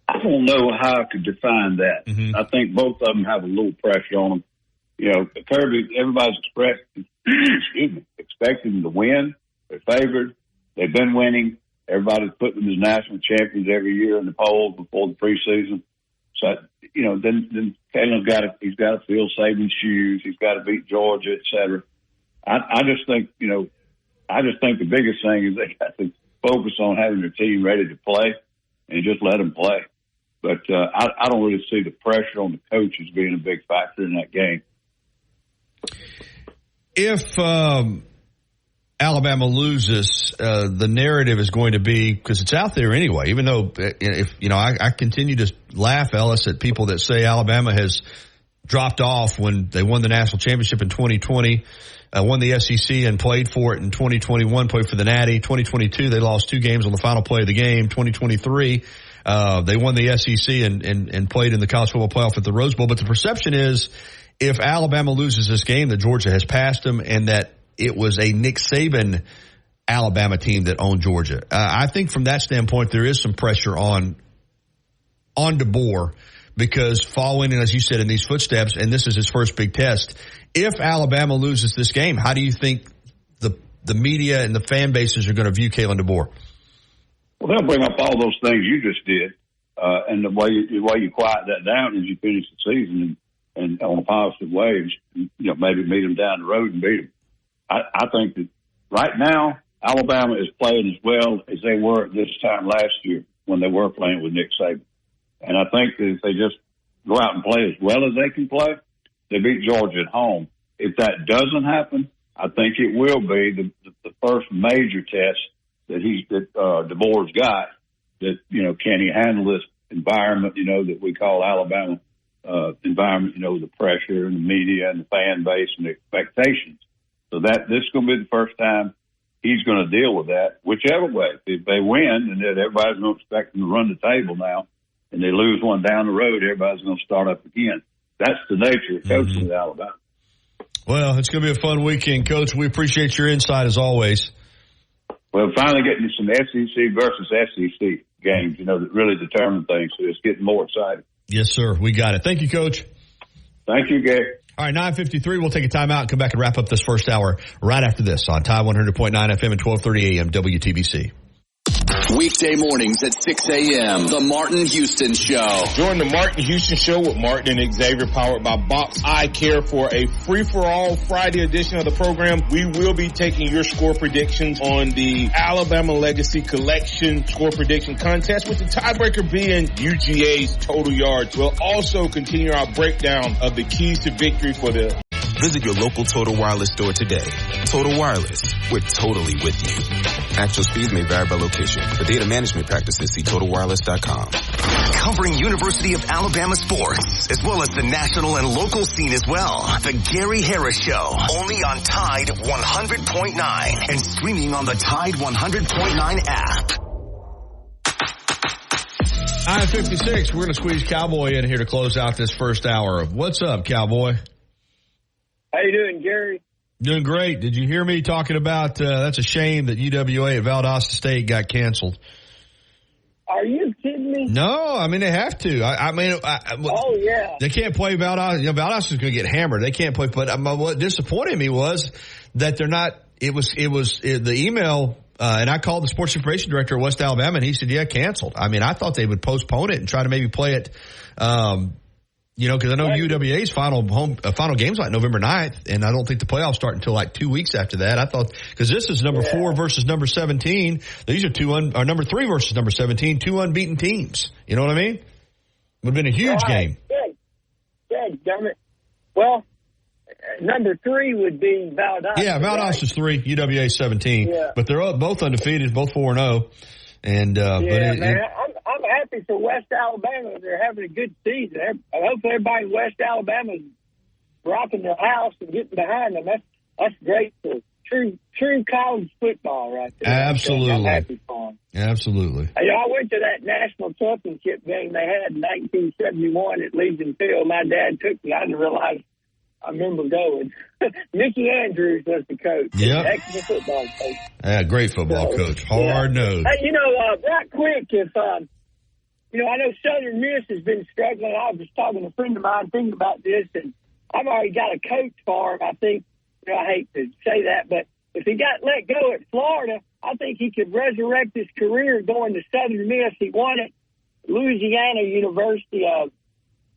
I don't know how I could define that. Mm-hmm. I think both of them have a little pressure on them. Kirby, everybody's expecting them to win. They're favored. They've been winning. Everybody's putting them as national champions every year in the polls before the preseason. So, then Kalen's got to fill Saban's shoes. He's got to beat Georgia, et cetera. I just think the biggest thing is they got to focus on having their team ready to play and just let them play. But I don't really see the pressure on the coaches being a big factor in that game. If Alabama loses, the narrative is going to be, because it's out there anyway, even though, I continue to laugh, Ellis, at people that say Alabama has dropped off when they won the national championship in 2020, won the SEC and played for it in 2021, played for the Natty. 2022, they lost 2 games on the final play of the game. 2023, they won the SEC and played in the college football playoff at the Rose Bowl. But the perception is if Alabama loses this game, that Georgia has passed them and that it was a Nick Saban Alabama team that owned Georgia. I think from that standpoint, there is some pressure on DeBoer because following, as you said, in these footsteps, and this is his first big test. If Alabama loses this game, how do you think the media and the fan bases are going to view Kalen DeBoer? Well, they'll bring up all those things you just did, and the way you quiet that down is you finish the season and on a positive way, maybe meet them down the road and beat them. I think that right now, Alabama is playing as well as they were at this time last year when they were playing with Nick Saban. And I think that if they just go out and play as well as they can play, they beat Georgia at home. If that doesn't happen, I think it will be the first major test that DeBoer's got. That can he handle this environment? That we call Alabama environment. The pressure and the media and the fan base and the expectations. So this is going to be the first time he's going to deal with that, whichever way. If they win, and then everybody's going to expect them to run the table now, and they lose one down the road, everybody's going to start up again. That's the nature of coaching at Alabama. Well, it's going to be a fun weekend, Coach. We appreciate your insight as always. Well, finally getting some SEC versus SEC games, that really determine things. So it's getting more exciting. Yes, sir. We got it. Thank you, Coach. Thank you, Gary. All right, 9:53. We'll take a timeout and come back and wrap up this first hour right after this on Tide 100.9 FM and 1230 AM WTBC. Weekday mornings at 6 a.m. The Martin Houston Show. Join the Martin Houston Show with Martin and Xavier, powered by Box Eye Care, for a free-for-all Friday edition of the program. We will be taking your score predictions on the Alabama Legacy Collection score prediction contest, with the tiebreaker being UGA's total yards. We'll also continue our breakdown of the keys to victory for the... Visit your local Total Wireless store today. Total Wireless, we're totally with you. Actual speeds may vary by location. For data management practices, see TotalWireless.com. Covering University of Alabama sports, as well as the national and local scene as well. The Gary Harris Show, only on Tide 100.9 and streaming on the Tide 100.9 app. I-56, we're going to squeeze Cowboy in here to close out this first hour of What's Up, Cowboy? How you doing, Gary? Doing great. Did you hear me talking about that's a shame that UWA at Valdosta State got canceled? Are you kidding me? No, I mean, they have to. Oh, yeah. They can't play Valdosta. Valdosta's going to get hammered. They can't play. But what disappointed me was that they're not – it was the email and I called the sports information director at West Alabama, and he said, yeah, canceled. I mean, I thought they would postpone it and try to maybe play it because I know UWA's final game's like November 9th, and I don't think the playoffs start until like 2 weeks after that. I thought, because this is number 4 versus number 17. These are number 3 versus number 17, 2 unbeaten teams. You know what I mean? Would have been a huge game. Good, damn it. Well, number 3 would be Valdosta. Yeah, Valdosta's 3, UWA 17. Yeah. But they're both undefeated, both 4-0. And I'm happy for West Alabama. They're having a good season. Hopefully everybody in West Alabama is rocking their house and getting behind them. That's great for true college football right there. Absolutely. I'm happy for them. Absolutely. I went to that national championship game they had in 1971 at Legion Field. My dad took me. I didn't realize I remember going. Mickey Andrews was the coach. Yep. Excellent football coach. Yeah, great football coach. Hard nosed. Hey, right quick, if I know Southern Miss has been struggling. I was just talking to a friend of mine thinking about this, and I've already got a coach for him. I think, I hate to say that, but if he got let go at Florida, I think he could resurrect his career going to Southern Miss. He won at Louisiana University of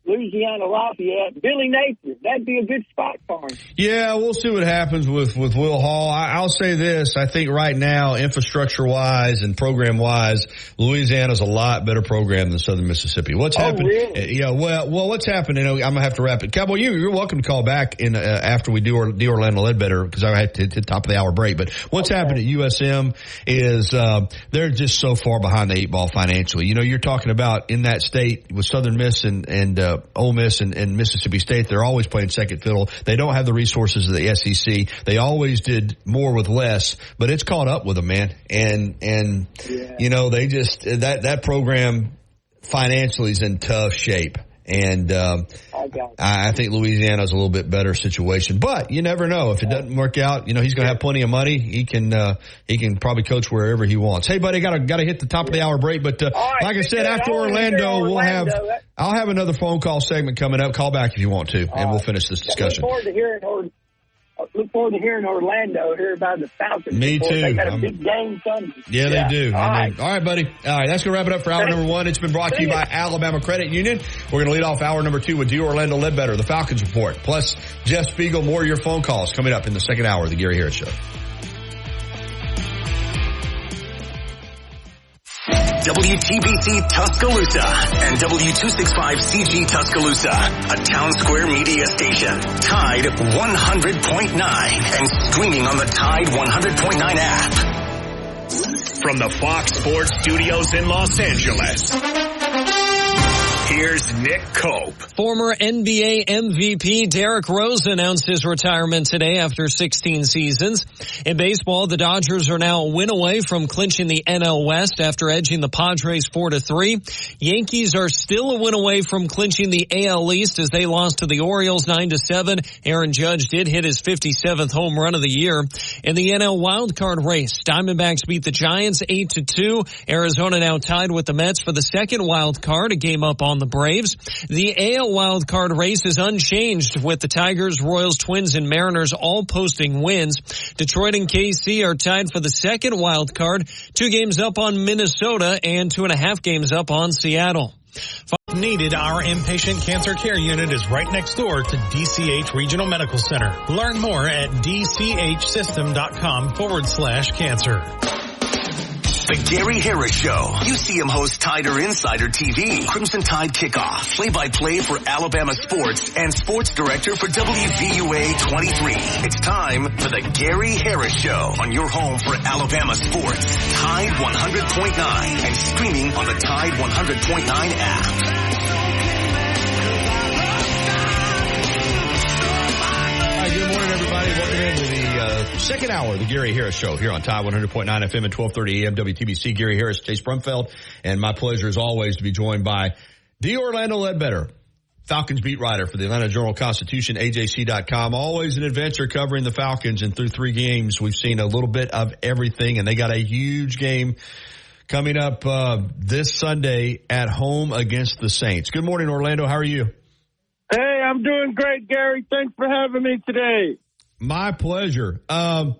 Louisiana Lafayette. Billy Napier, that'd be a good spot for him. Yeah, we'll see what happens with Will Hall. I'll say this. I think right now, infrastructure-wise and program-wise, Louisiana's a lot better program than Southern Mississippi. What's happened? Really? Yeah, well, what's happened? I'm going to have to wrap it. Cowboy, you're welcome to call back after we do Orlando Ledbetter, because I had to hit the top of the hour break. But what's happened at USM is they're just so far behind the 8 ball financially. You're talking about in that state with Southern Miss and Ole Miss and Mississippi State, they're always playing second fiddle. They don't have the resources of the SEC. They always did more with less, but it's caught up with them, man. And they just, that program financially is in tough shape. And I think Louisiana's a little bit better situation, but you never know. If it doesn't work out, he's going to have plenty of money. He can probably coach wherever he wants. Hey, buddy, got to hit the top of the hour break. But like I said, after Orlando, I'll have another phone call segment coming up. Call back if you want to, and we'll finish this discussion. Look forward to hearing Orlando, hear about the Falcons. Me too. They got a big game Sunday. Yeah, they do. All right, buddy. All right, that's going to wrap it up for hour number 1. It's been brought to you by Alabama Credit Union. We're going to lead off hour number 2 with D. Orlando Ledbetter, the Falcons Report. Plus, Jeff Spiegel, more of your phone calls coming up in the second hour of the Gary Harris Show. WTBC Tuscaloosa and W265CG Tuscaloosa, a Town Square media station. Tide 100.9 and streaming on the Tide 100.9 app. From the Fox Sports Studios in Los Angeles, here's Nick Cope. Former NBA MVP Derrick Rose announced his retirement today after 16 seasons. In baseball, the Dodgers are now a win away from clinching the NL West after edging the Padres 4-3. Yankees are still a win away from clinching the AL East as they lost to the Orioles 9-7. Aaron Judge did hit his 57th home run of the year. In the NL wildcard race, Diamondbacks beat the Giants 8-2. Arizona now tied with the Mets for the second wild card, a game up on the Braves. The AL wild card race is unchanged with the Tigers, Royals, Twins, and Mariners all posting wins. Detroit and KC are tied for the second wild card, 2 games up on Minnesota and 2.5 games up on Seattle. Needed, our inpatient cancer care unit is right next door to DCH Regional Medical Center. Learn more at dchsystem.com/cancer. The Gary Harris Show. UCM host Tider Insider TV. Crimson Tide Kickoff. Play-by-play for Alabama sports and sports director for WVUA 23. It's time for the Gary Harris Show on your home for Alabama sports. Tide 100.9 and streaming on the Tide 100.9 app. Good morning, everybody. Welcome into the second hour of the Gary Harris Show here on Tide 100.9 FM and 1230 AM WTBC. Gary Harris, Chase Brumfeld, and my pleasure as always to be joined by D. Orlando Ledbetter, Falcons beat writer for the Atlanta Journal-Constitution, AJC.com. Always an adventure covering the Falcons, and through 3 games, we've seen a little bit of everything, and they got a huge game coming up this Sunday at home against the Saints. Good morning, Orlando. How are you? Hey, I'm doing great, Gary. Thanks for having me today. My pleasure. All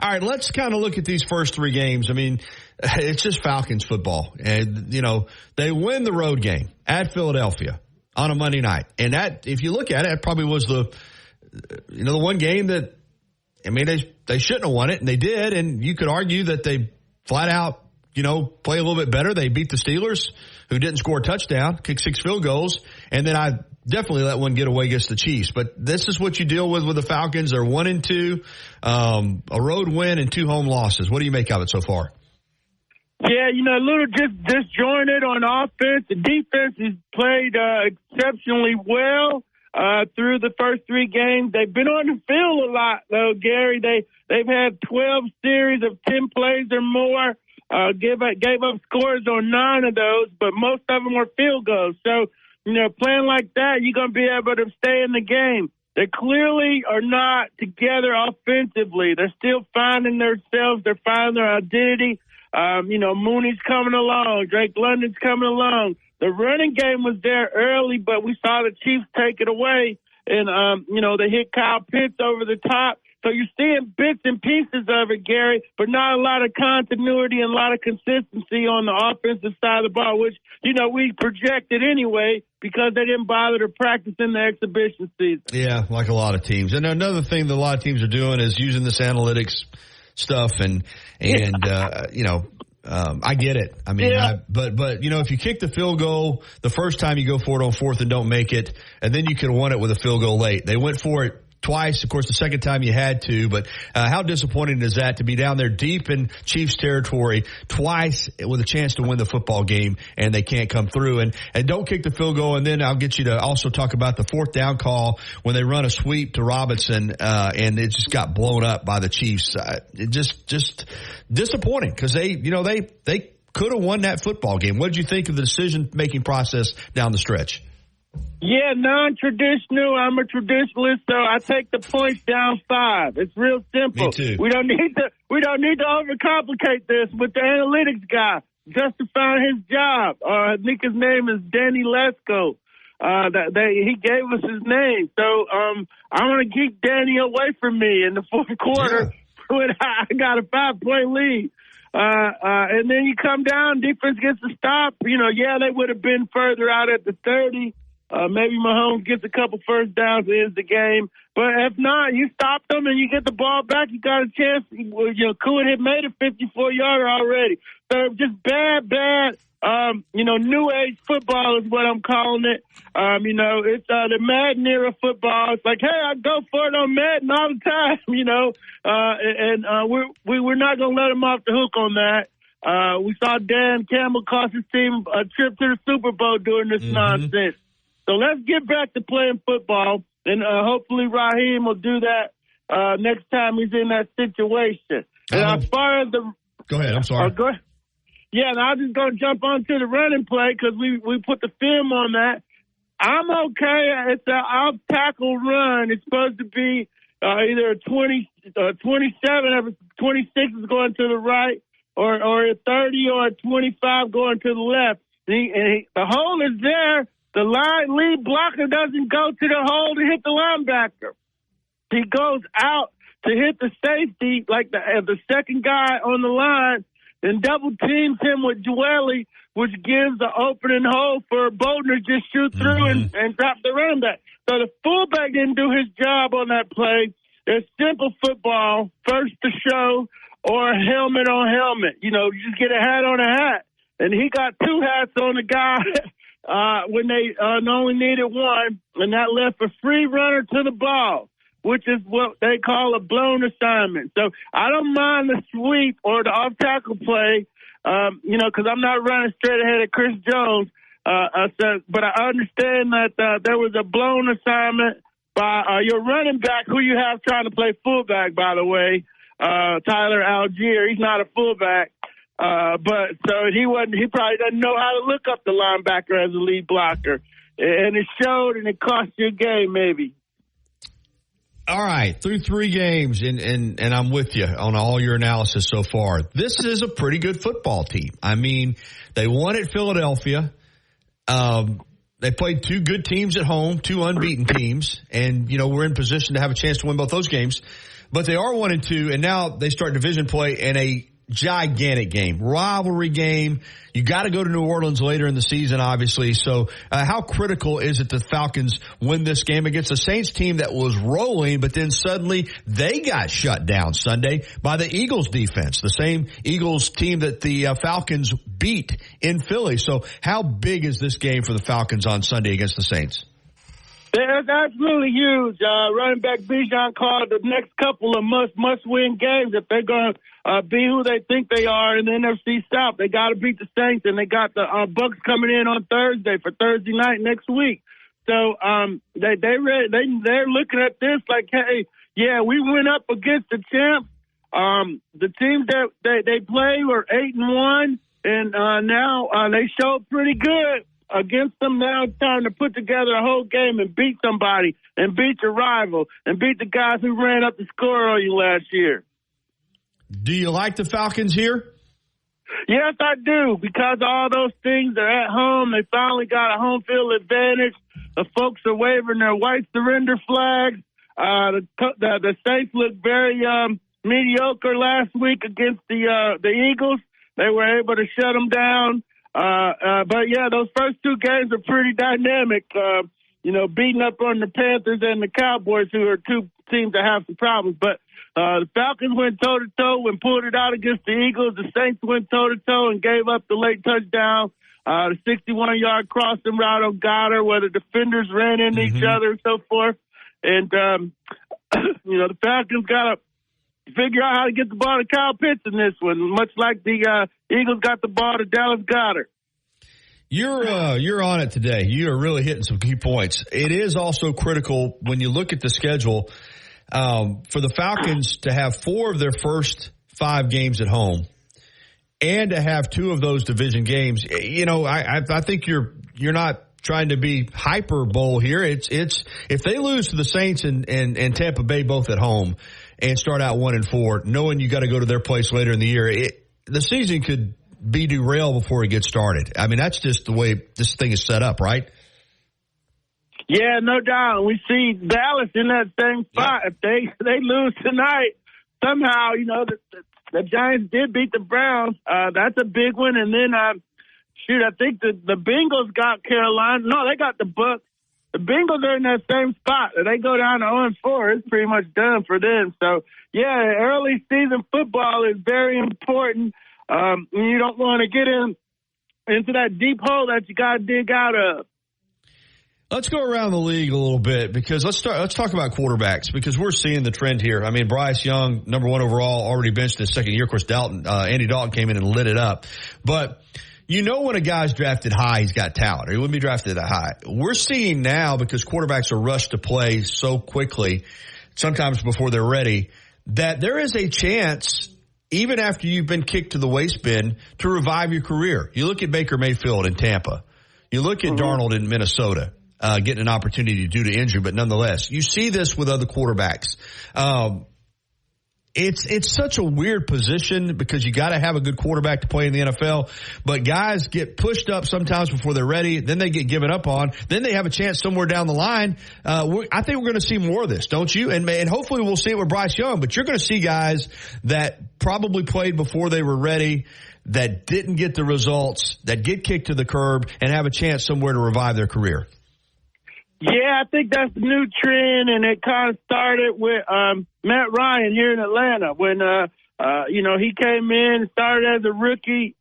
right, let's kind of look at these first 3 games. I mean, it's just Falcons football. And, you know, they win the road game at Philadelphia on a Monday night. And that, if you look at it, it probably was the one game that, I mean, they shouldn't have won it, and they did. And you could argue that they flat out, play a little bit better. They beat the Steelers, who didn't score a touchdown, kicked 6 field goals. And then I definitely let one get away against the Chiefs. But this is what you deal with the Falcons. They're 1-2, a road win and 2 home losses. What do you make of it so far? Yeah, a little disjointed on offense. The defense has played exceptionally well through the first 3 games. They've been on the field a lot, though, Gary. They've had 12 series of 10 plays or more. Gave up scores on 9 of those, but most of them were field goals. So, playing like that, you're going to be able to stay in the game. They clearly are not together offensively. They're still finding themselves. They're finding their identity. Mooney's coming along. Drake London's coming along. The running game was there early, but we saw the Chiefs take it away. And, they hit Kyle Pitts over the top. So you're seeing bits and pieces of it, Gary, but not a lot of continuity and a lot of consistency on the offensive side of the ball, which, we projected anyway because they didn't bother to practice in the exhibition season. Yeah, like a lot of teams. And another thing that a lot of teams are doing is using this analytics stuff I get it. I mean, but if you kick the field goal the first time you go for it on 4th and don't make it, and then you could have won it with a field goal late. They went for it twice. Of course, the second time you had to, but how disappointing is that to be down there deep in Chiefs territory twice with a chance to win the football game and they can't come through and don't kick the field goal. And then I'll get you to also talk about the 4th down call when they run a sweep to Robinson and it just got blown up by the Chiefs. It just disappointing because they could have won that football game. What did you think of the decision-making process down the stretch? Yeah, non-traditional. I'm a traditionalist, so I take the points down 5. It's real simple. Me too. We don't need to overcomplicate this with the analytics guy justifying his job. I think his name is Danny Lesko. He gave us his name, so I'm going to keep Danny away from me in the 4th quarter when I got a 5-point lead. And then you come down, defense gets a stop. They would have been further out at the 30. Maybe Mahomes gets a couple first downs and ends the game. But if not, you stop them and you get the ball back, you got a chance. Cohen had made a 54-yarder already. So just bad, new age football is what I'm calling it. It's the Madden era football. It's like, hey, I go for it on Madden all the time, we're not going to let him off the hook on that. We saw Dan Campbell cost his team a trip to the Super Bowl doing this nonsense. So let's get back to playing football, and hopefully Raheem will do that next time he's in that situation. And as far as the go ahead, I'm sorry. Go ahead. Yeah, and I'm just going to jump onto the running play because we put the film on that. I'm okay. It's an off-tackle run. It's supposed to be either a 27 or 26 is going to the right, or a 30 or a 25 going to the left. The hole is there. the lead blocker doesn't go to the hole to hit the linebacker. He goes out to hit the safety, like the second guy on the line, and double teams him with Dwelly, which gives the opening hole for Bodner to just shoot through and drop the running back. So the fullback didn't do his job on that play. It's simple football, first to show or helmet on helmet. You know, you just get a hat on a hat. And he got two hats on the guy when they only needed one, and that left a free runner to the ball, which is what they call a blown assignment. So I don't mind the sweep or the off-tackle play, because I'm not running straight ahead of Chris Jones. But I understand that there was a blown assignment by your running back, who you have trying to play fullback, by the way, Tyler Algier. He's not a fullback. But so he probably doesn't know how to look up the linebacker as a lead blocker. And it showed, and it cost you a game maybe. All right, through 3 games, and I'm with you on all your analysis so far. This is a pretty good football team. I mean, they won at Philadelphia. They played 2 good teams at home, 2 unbeaten teams, and, we're in position to have a chance to win both those games. But they are 1-2, and now they start division play in a gigantic game, rivalry game. You got to go to New Orleans later in the season, obviously. So how critical is it the Falcons win this game against a Saints team that was rolling, but then suddenly they got shut down Sunday by the Eagles defense, the same Eagles team that the Falcons beat in Philly. So how big is this game for the Falcons on Sunday against the Saints? That's absolutely huge. Running back Bijan called the next couple of must-win games if they're going to be who they think they are in the NFC South. They got to beat the Saints, and they got the Bucs coming in on Thursday for Thursday night next week. So they're looking at this like, hey, yeah, we went up against the champs. The teams that they play were 8-1, and now they showed pretty good against them. Now it's time to put together a whole game and beat somebody and beat your rival and beat the guys who ran up the score on you last year. Do you like the Falcons here? Yes, I do, because all those things are at home. They finally got a home field advantage. The folks are waving their white surrender flags. The Saints looked very mediocre last week against the Eagles. They were able to shut them down. But yeah, those first 2 games are pretty dynamic, beating up on the Panthers and the Cowboys, who are 2 teams that have some problems. But the Falcons went toe-to-toe and pulled it out against the Eagles. The Saints went toe-to-toe and gave up the late touchdown, the 61-yard crossing route on Goddard, where the defenders ran into each other and so forth. And, the Falcons got to figure out how to get the ball to Kyle Pitts in this one, much like the Eagles got the ball to Dallas Goedert. You're on it today. You are really hitting some key points. It is also critical when you look at the schedule for the Falcons to have 4 of their first 5 games at home and to have 2 of those division games. I think you're not trying to be hyperbole here. It's if they lose to the Saints and Tampa Bay both at home and start out 1-4, knowing you got to go to their place later in the year, the season could be derailed before it gets started. I mean, that's just the way this thing is set up, right? Yeah, no doubt. We see Dallas in that same spot. If they lose tonight, somehow, the Giants did beat the Browns. That's a big one. And then, I think the Bengals got Carolina. No, they got the Bucs. The Bengals are in that same spot. If they go down to 0-4, it's pretty much done for them. So, yeah, early season football is very important. You don't want to get into that deep hole that you got to dig out of. Let's go around the league a little bit because let's talk about quarterbacks because we're seeing the trend here. I mean, Bryce Young, number 1 overall, already benched his second year. Of course, Andy Dalton came in and lit it up. But when a guy's drafted high, he's got talent. Or he wouldn't be drafted that high. We're seeing now, because quarterbacks are rushed to play so quickly, sometimes before they're ready, that there is a chance, even after you've been kicked to the waste bin, to revive your career. You look at Baker Mayfield in Tampa. You look at Darnold in Minnesota, getting an opportunity due to injury, but nonetheless, you see this with other quarterbacks. It's such a weird position because you got to have a good quarterback to play in the NFL. But guys get pushed up sometimes before they're ready. Then they get given up on. Then they have a chance somewhere down the line. I think we're going to see more of this, don't you? And hopefully we'll see it with Bryce Young. But you're going to see guys that probably played before they were ready, that didn't get the results, that get kicked to the curb and have a chance somewhere to revive their career. Yeah, I think that's the new trend, and it kind of started with Matt Ryan here in Atlanta when, he came in, started as a rookie,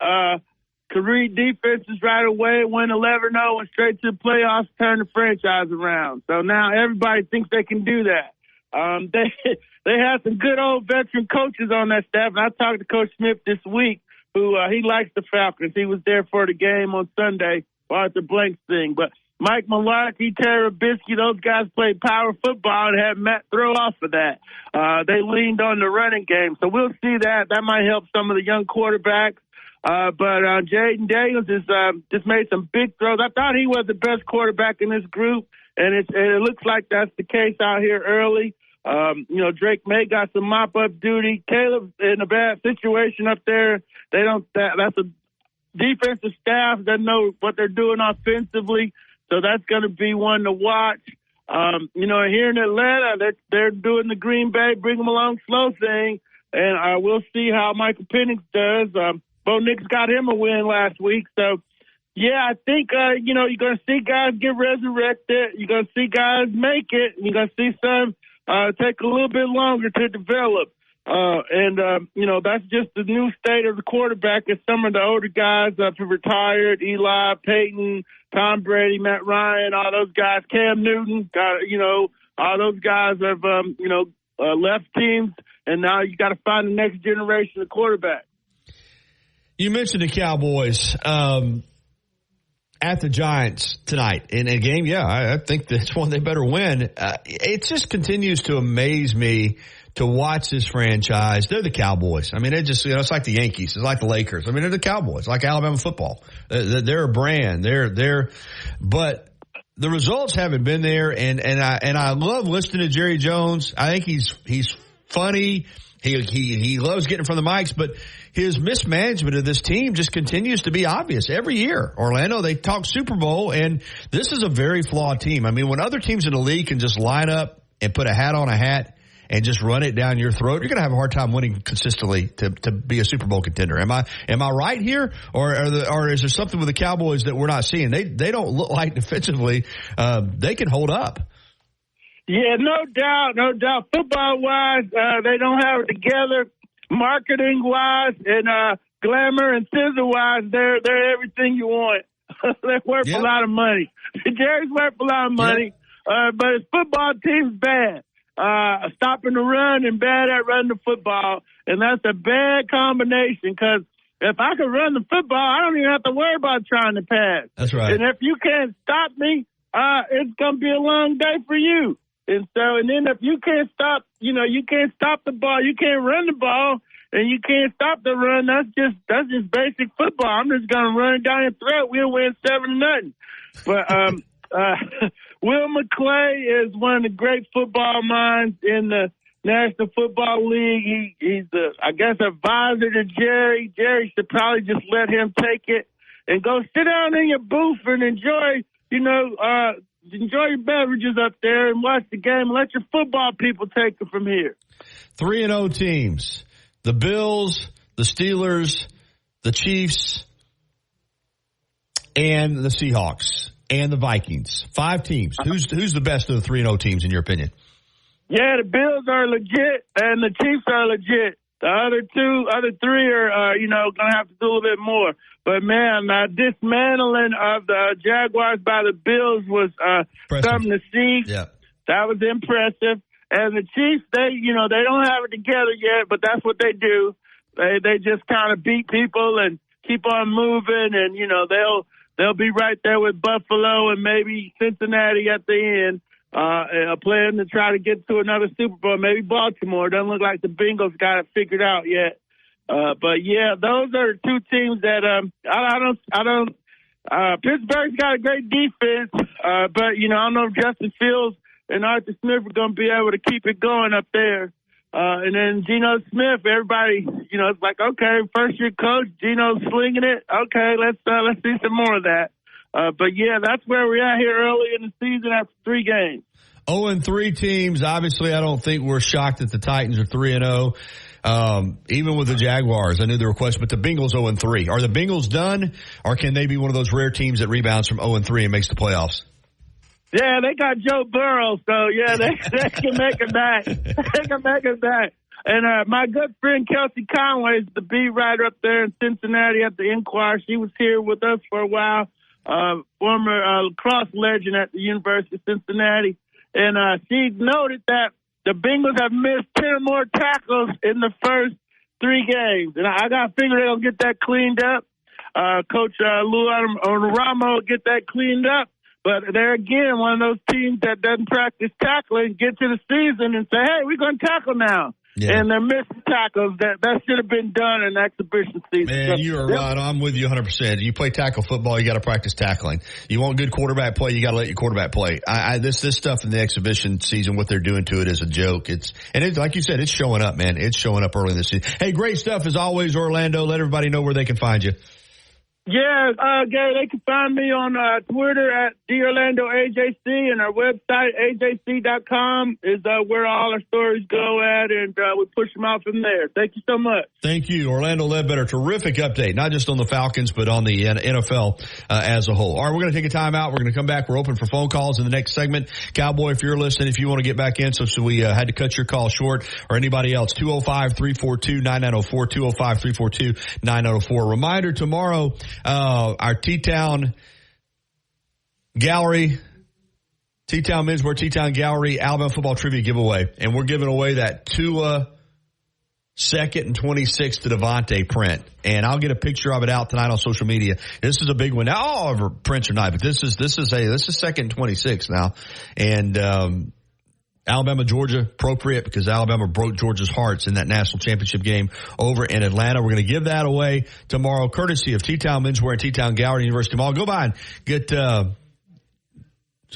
could read defenses right away, went 11-0, went straight to the playoffs, turned the franchise around. So now everybody thinks they can do that. They have some good old veteran coaches on that staff, and I talked to Coach Smith this week, who he likes the Falcons. He was there for the game on Sunday, Arthur Blank's thing, but Mike Mularkey, Terry Rabisky, those guys played power football and had Matt throw off of that. They leaned on the running game. So we'll see that. That might help some of the young quarterbacks. But Jaden Daniels just made some big throws. I thought he was the best quarterback in this group, and it looks like that's the case out here early. Drake May got some mop-up duty. Caleb's in a bad situation up there. That's a defensive staff that know what they're doing offensively. So that's going to be one to watch. Here in Atlanta, they're doing the Green Bay, bring them along slow thing, and we'll see how Michael Penix does. Bo Nix got him a win last week. So, yeah, I think, you're going to see guys get resurrected. You're going to see guys make it. You're going to see some take a little bit longer to develop. That's just the new state of the quarterback as some of the older guys have retired, Eli, Peyton, Tom Brady, Matt Ryan, all those guys, Cam Newton, all those guys have, left teams, and now you got to find the next generation of quarterback. You mentioned the Cowboys at the Giants tonight in a game. Yeah, I think that's one they better win. It just continues to amaze me to watch this franchise. They're the Cowboys. I mean, it's like the Yankees. It's like the Lakers. I mean, they're the Cowboys, like Alabama football. They're a brand. But the results haven't been there. And I love listening to Jerry Jones. I think he's funny. He loves getting from the mics, but his mismanagement of this team just continues to be obvious every year. Orlando, they talk Super Bowl, and this is a very flawed team. I mean, when other teams in the league can just line up and put a hat on a hat and just run it down your throat, you're going to have a hard time winning consistently to be a Super Bowl contender. Am I right here, or is there something with the Cowboys that we're not seeing? They don't look like defensively they can hold up. Yeah, no doubt. Football-wise, they don't have it together. Marketing-wise and glamour and sizzle-wise, they're everything you want. They're worth a lot of money. Jerry's worth a lot of money, but his football team's bad. Stopping the run and bad at running the football, and that's a bad combination because if I could run the football, I don't even have to worry about trying to pass. That's right. And if you can't stop me, it's going to be a long day for you. And then if you can't stop, you can't stop the ball, you can't run the ball, and you can't stop the run. That's just basic football. I'm just going to run it down your throat. We'll win 7-0. But Will McClay is one of the great football minds in the National Football League. He's I guess, advisor to Jerry. Jerry should probably just let him take it and go sit down in your booth and enjoy your beverages up there and watch the game. Let your football people take it from here. 3-0 teams. The Bills, the Steelers, the Chiefs, and the Seahawks, and the Vikings. 5 teams. Who's the best of the 3-0 teams in your opinion? Yeah, the Bills are legit, and the Chiefs are legit. The other three are, going to have to do a little bit more. But, man, dismantling of the Jaguars by the Bills was something to see. Yeah. That was impressive. And the Chiefs, they don't have it together yet, but that's what they do. They just kind of beat people and keep on moving, and, they'll be right there with Buffalo and maybe Cincinnati at the end. Playing to try to get to another Super Bowl, maybe Baltimore. Doesn't look like the Bengals got it figured out yet. But yeah, those are 2 teams that Pittsburgh's got a great defense, but I don't know if Justin Fields and Arthur Smith are going to be able to keep it going up there. And then Geno Smith, everybody, it's like, okay, first-year coach, Geno's slinging it. Okay, let's see some more of that. But, yeah, that's where we're at here early in the season after 3 games. 0-3 teams. Obviously, I don't think we're shocked that the Titans are 3-0. Even with the Jaguars, I knew there were questions, but the Bengals 0-3. Are the Bengals done, or can they be one of those rare teams that rebounds from 0-3 and makes the playoffs? Yeah, they got Joe Burrow, so yeah, they can make it back. They can make it back. And my good friend Kelsey Conway is the beat writer up there in Cincinnati at the Enquirer. She was here with us for a while. Former lacrosse legend at the University of Cincinnati, and she noted that the Bengals have missed 10 or more tackles in the first 3 games, and I got to figure they'll get that cleaned up. Coach Lou Ramo will get that cleaned up. But they're, again, one of those teams that doesn't practice tackling, get to the season and say, hey, we're going to tackle now. Yeah. And they're missing tackles. That should have been done in exhibition season. Man, you are right. I'm with you 100%. You play tackle football, you got to practice tackling. You want good quarterback play, you got to let your quarterback play. This stuff in the exhibition season, what they're doing to it is a joke. It's like you said, it's showing up, man. It's showing up early in the season. Hey, great stuff as always, Orlando. Let everybody know where they can find you. Yeah, Gary, they can find me on Twitter at DOrlandoAJC, and our website, AJC.com, is where all our stories go at, and we push them out from there. Thank you so much. Thank you, Orlando Ledbetter. Terrific update, not just on the Falcons, but on the NFL as a whole. All right, we're going to take a timeout. We're going to come back. We're open for phone calls in the next segment. Cowboy, if you're listening, if you want to get back in, so we had to cut your call short, or anybody else, 205-342-9904, 205-342-9904. Reminder, tomorrow, our T-Town Gallery, T-Town Menswear, T-Town Gallery, Alabama football trivia giveaway. And we're giving away that Tua 2nd and 26th to Devontae print. And I'll get a picture of it out tonight on social media. This is a big one. Now, all of our prints are not, but this is 2nd and 26th now. And, Alabama, Georgia, appropriate because Alabama broke Georgia's hearts in that national championship game over in Atlanta. We're going to give that away tomorrow, courtesy of T-Town Menswear and T-Town Gallery University Mall. Go by and get a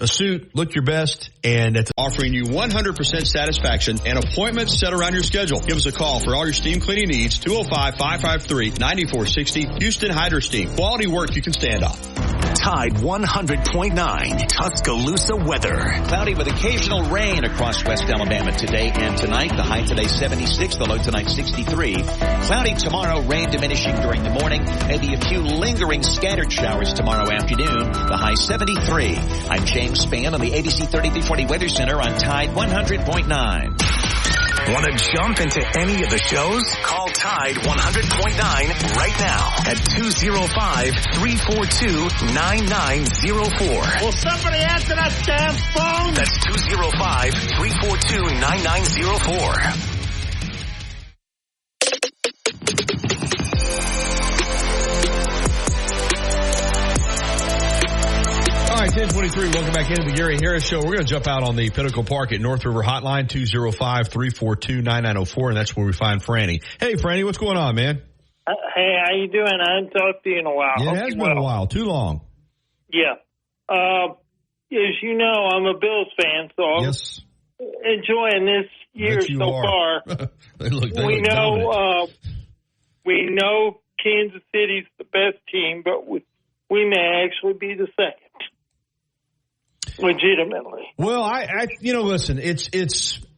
suit, look your best, and it's offering you 100% satisfaction and appointments set around your schedule. Give us a call for all your steam cleaning needs, 205-553-9460, Houston Hydro Steam. Quality work you can stand on. Tide 100.9 Tuscaloosa weather. Cloudy with occasional rain across West Alabama today and tonight. The high today 76, the low tonight 63. Cloudy tomorrow, rain diminishing during the morning. Maybe a few lingering scattered showers tomorrow afternoon. The high 73. I'm James Spann on the ABC 3340 Weather Center on Tide 100.9. Want to jump into any of the shows? Call Tide 100.9 right now at 205-342-9904. Will somebody answer that damn phone? That's 205-342-9904. All right, 10:23. Welcome back into the Gary Harris Show. We're going to jump out on the Pinnacle Park at North River Hotline, 205-342-9904, and that's where we find Franny. Hey, Franny, what's going on, man? Hey, how you doing? I haven't talked to you in a while. Yeah, it has been a while. Too long. Yeah. As you know, I'm a Bills fan, so I'm enjoying this year so far. We know Kansas City's the best team, but we may actually be the second. Legitimately. Well, listen, it's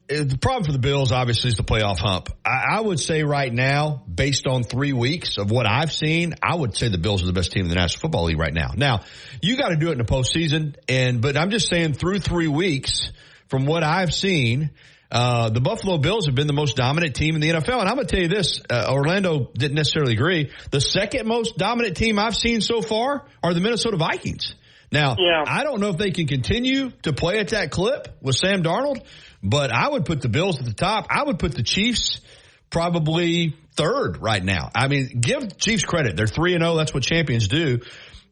the problem for the Bills, obviously, is the playoff hump. I would say right now, based on 3 weeks of what I've seen, I would say the Bills are the best team in the National Football League right now. Now, you got to do it in the postseason, but I'm just saying through 3 weeks, from what I've seen, the Buffalo Bills have been the most dominant team in the NFL. And I'm going to tell you this, Orlando didn't necessarily agree. The second most dominant team I've seen so far are the Minnesota Vikings. Now, I don't know if they can continue to play at that clip with Sam Darnold, but I would put the Bills at the top. I would put the Chiefs probably third right now. I mean, give Chiefs credit. They're 3-0. That's what champions do.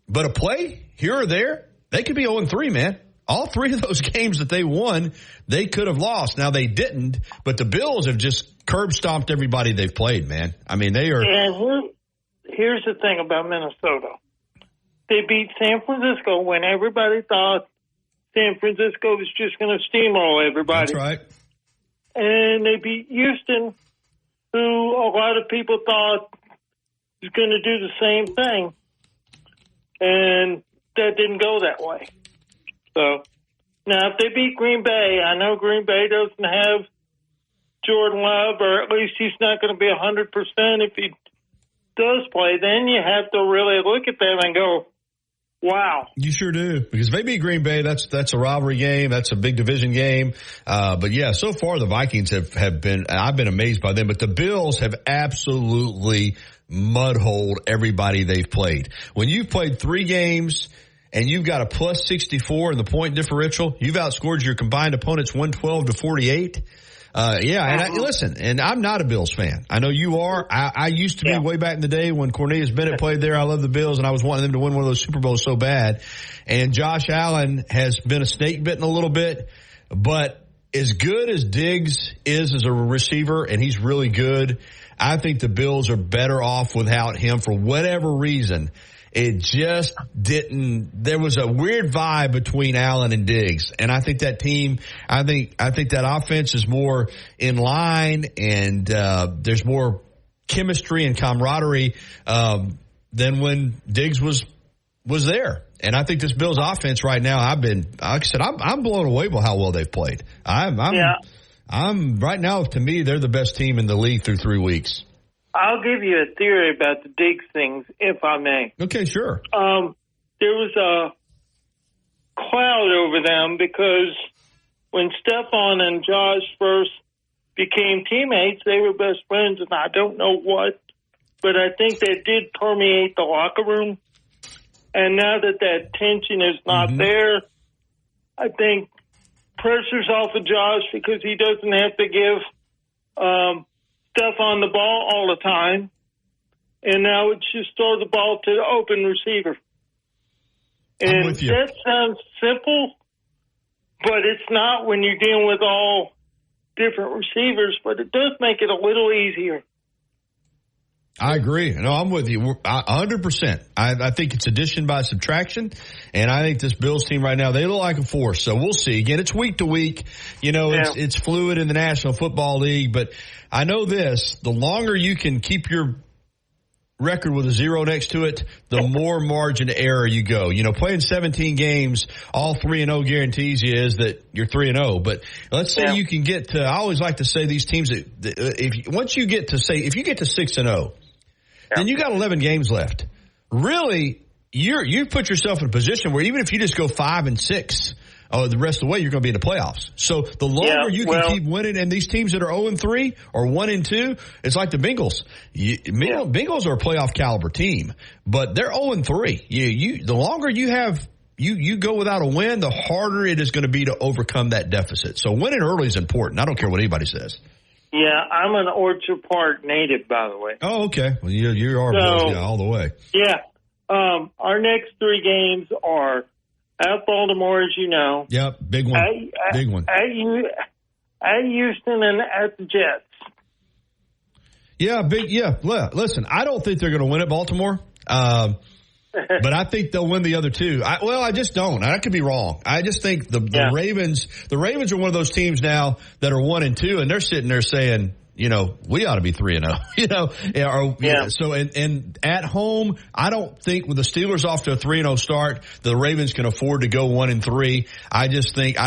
But a play here or there, they could be 0-3, man. All 3 of those games that they won, they could have lost. Now, they didn't, but the Bills have just curb-stomped everybody they've played, man. I mean, they are... And here's the thing about Minnesota. They beat San Francisco when everybody thought San Francisco was just going to steamroll everybody. That's right. and they beat Houston, who a lot of people thought was going to do the same thing, and that didn't go that way. So now, if they beat Green Bay, I know Green Bay doesn't have Jordan Love, or at least he's not going to be 100% if he does play. Then you have to really look at them and go, wow. You sure do. Because if they beat Green Bay, that's a rivalry game. That's a big division game. But yeah, so far the Vikings have been, I've been amazed by them, but the Bills have absolutely mudholed everybody they've played. When you've played 3 games and you've got a plus 64 in the point differential, you've outscored your combined opponents 112-48. Listen, and I'm not a Bills fan. I know you are. I used to be way back in the day when Cornelius Bennett played there. I love the Bills, and I was wanting them to win one of those Super Bowls so bad. And Josh Allen has been a snake bitten a little bit, but as good as Diggs is as a receiver, and he's really good, I think the Bills are better off without him for whatever reason. It just didn't, there was a weird vibe between Allen and Diggs. And I think that team, I think that offense is more in line, and there's more chemistry and camaraderie than when Diggs was there. And I think this Bills offense right now, like I said, I'm blown away by how well they've played. I'm right now, to me, they're the best team in the league through 3 weeks. I'll give you a theory about the Diggs things, if I may. Okay, sure. There was a cloud over them because when Stephon and Josh first became teammates, they were best friends, and I don't know what, but I think that did permeate the locker room. And now that tension is not there, I think pressure's off of Josh because he doesn't have to give stuff on the ball all the time, and now it's just throw the ball to the open receiver. And that sounds simple, but it's not when you're dealing with all different receivers, but it does make it a little easier. I agree. No, I'm with you 100%. I think it's addition by subtraction, and I think this Bills team right now, they look like a force. So we'll see. Again, it's week to week. You know, it's fluid in the National Football League, but I know this, the longer you can keep your record with a 0 next to it, the more margin of error you go. You know, playing 17 games, all 3-0 guarantees you is that you're 3-0. But let's say you can get to, I always like to say these teams, if you get to 6-0, then you got 11 games left. Really, you put yourself in a position where even if you just go 5-6, the rest of the way, you're going to be in the playoffs. So the longer you can keep winning, and these teams that are 0-3 or 1-2, it's like the Bengals. Bengals are a playoff caliber team, but they're 0-3. The longer you have, you go without a win, the harder it is going to be to overcome that deficit. So winning early is important. I don't care what anybody says. Yeah, I'm an Orchard Park native, by the way. Oh, okay. Well, you are Bills, all the way. Yeah. Our next 3 games are at Baltimore, as you know. Yep, big one. Big one. At Houston and at the Jets. Yeah, big. Yeah, listen, I don't think they're going to win at Baltimore. But I think they'll win the other 2. I just don't. I could be wrong. I just think the Ravens are one of those teams now that are 1-2, and they're sitting there saying, you know, we ought to be 3-0. You know, So and at home, I don't think with the Steelers off to a 3-0 start, the Ravens can afford to go 1-3. I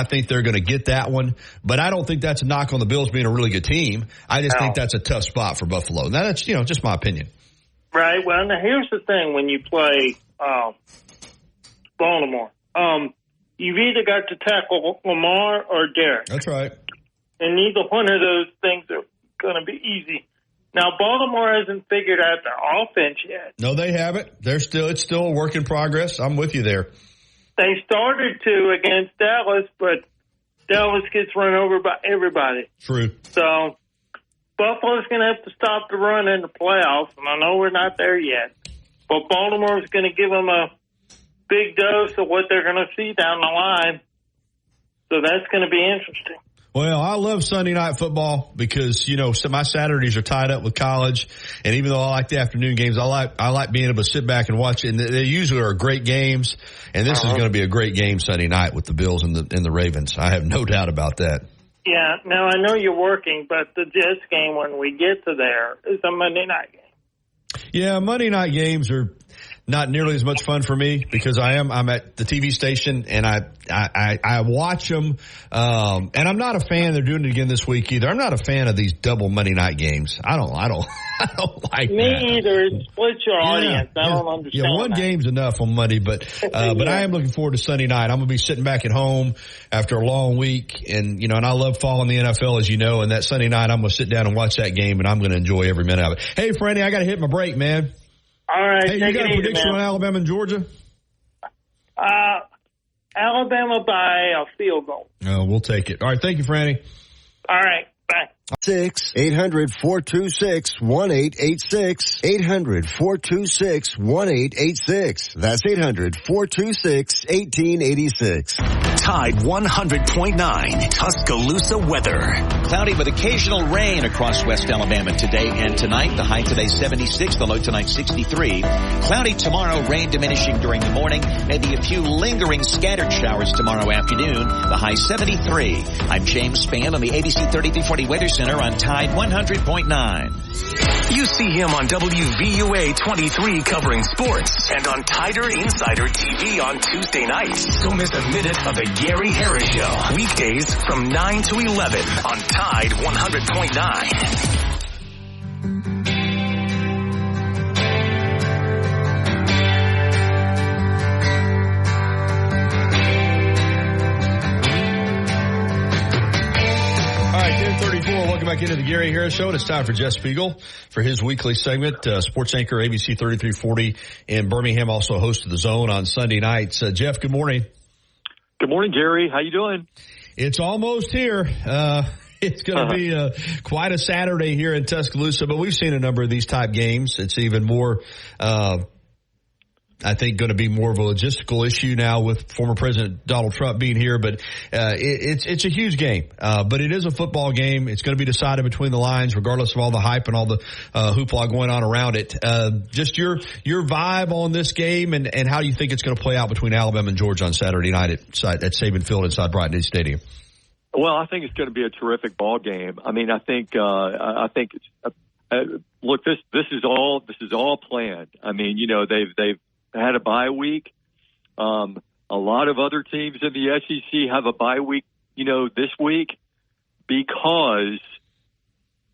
think they're going to get that one, but I don't think that's a knock on the Bills being a really good team. I just think that's a tough spot for Buffalo. Now that's just my opinion. Right. Well, now here's the thing: when you play Baltimore, you've either got to tackle Lamar or Derek. That's right. And neither one of those things are going to be easy. Now, Baltimore hasn't figured out their offense yet. No, they haven't. It's still a work in progress. I'm with you there. They started to against Dallas, but Dallas gets run over by everybody. True. So Buffalo's going to have to stop the run in the playoffs, and I know we're not there yet. But Baltimore's going to give them a big dose of what they're going to see down the line. So that's going to be interesting. Well, I love Sunday night football because, so my Saturdays are tied up with college. And even though I like the afternoon games, I like being able to sit back and watch it. And they usually are great games. And this is going to be a great game Sunday night with the Bills and the Ravens. I have no doubt about that. Yeah, now I know you're working, but the Jets game, when we get to there, is a Monday night game. Yeah, Monday night games are not nearly as much fun for me because I'm at the TV station and I watch them. And I'm not a fan. They're doing it again this week either. I'm not a fan of these double Monday night games. I don't like me that. either. It splits your audience. I don't understand. Yeah, one game's enough on Monday, but I am looking forward to Sunday night. I'm going to be sitting back at home after a long week and I love following the NFL as you know, and that Sunday night I'm going to sit down and watch that game and I'm going to enjoy every minute of it. Hey, Franny, I got to hit my break, man. All right. Hey, you got a prediction on Alabama and Georgia? Alabama by a field goal. We'll take it. All right. Thank you, Franny. All right. Bye. 800-426-1886. 800-426-1886. That's 800-426-1886. Tide 100.9 Tuscaloosa weather. Cloudy with occasional rain across West Alabama today and tonight. The high today 76, the low tonight 63. Cloudy tomorrow, rain diminishing during the morning. Maybe a few lingering scattered showers tomorrow afternoon. The high 73. I'm James Spann on the ABC 3340 Weather Center on Tide 100.9. You see him on WVUA 23 covering sports and on Tider Insider TV on Tuesday nights. Don't miss a minute of the Gary Harris Show. Weekdays from 9 to 11 on Tide 100.9. Welcome back into the Gary Harris Show. And it's time for Jeff Spiegel for his weekly segment. Sports anchor ABC 3340 in Birmingham, also host of The Zone on Sunday nights. Jeff, good morning. Good morning, Gary. How you doing? It's almost here. It's going to be quite a Saturday here in Tuscaloosa, but we've seen a number of these type games. It's even more I think going to be more of a logistical issue now with former President Donald Trump being here, but it's a huge game. But it is a football game. It's going to be decided between the lines, regardless of all the hype and all the hoopla going on around it. Just your vibe on this game and how you think it's going to play out between Alabama and Georgia on Saturday night at Saban Field inside Bryant-Denny Stadium. Well, I think it's going to be a terrific ball game. I mean, I think look, this is all planned. I mean, they've had a bye week. A lot of other teams in the SEC have a bye week, this week because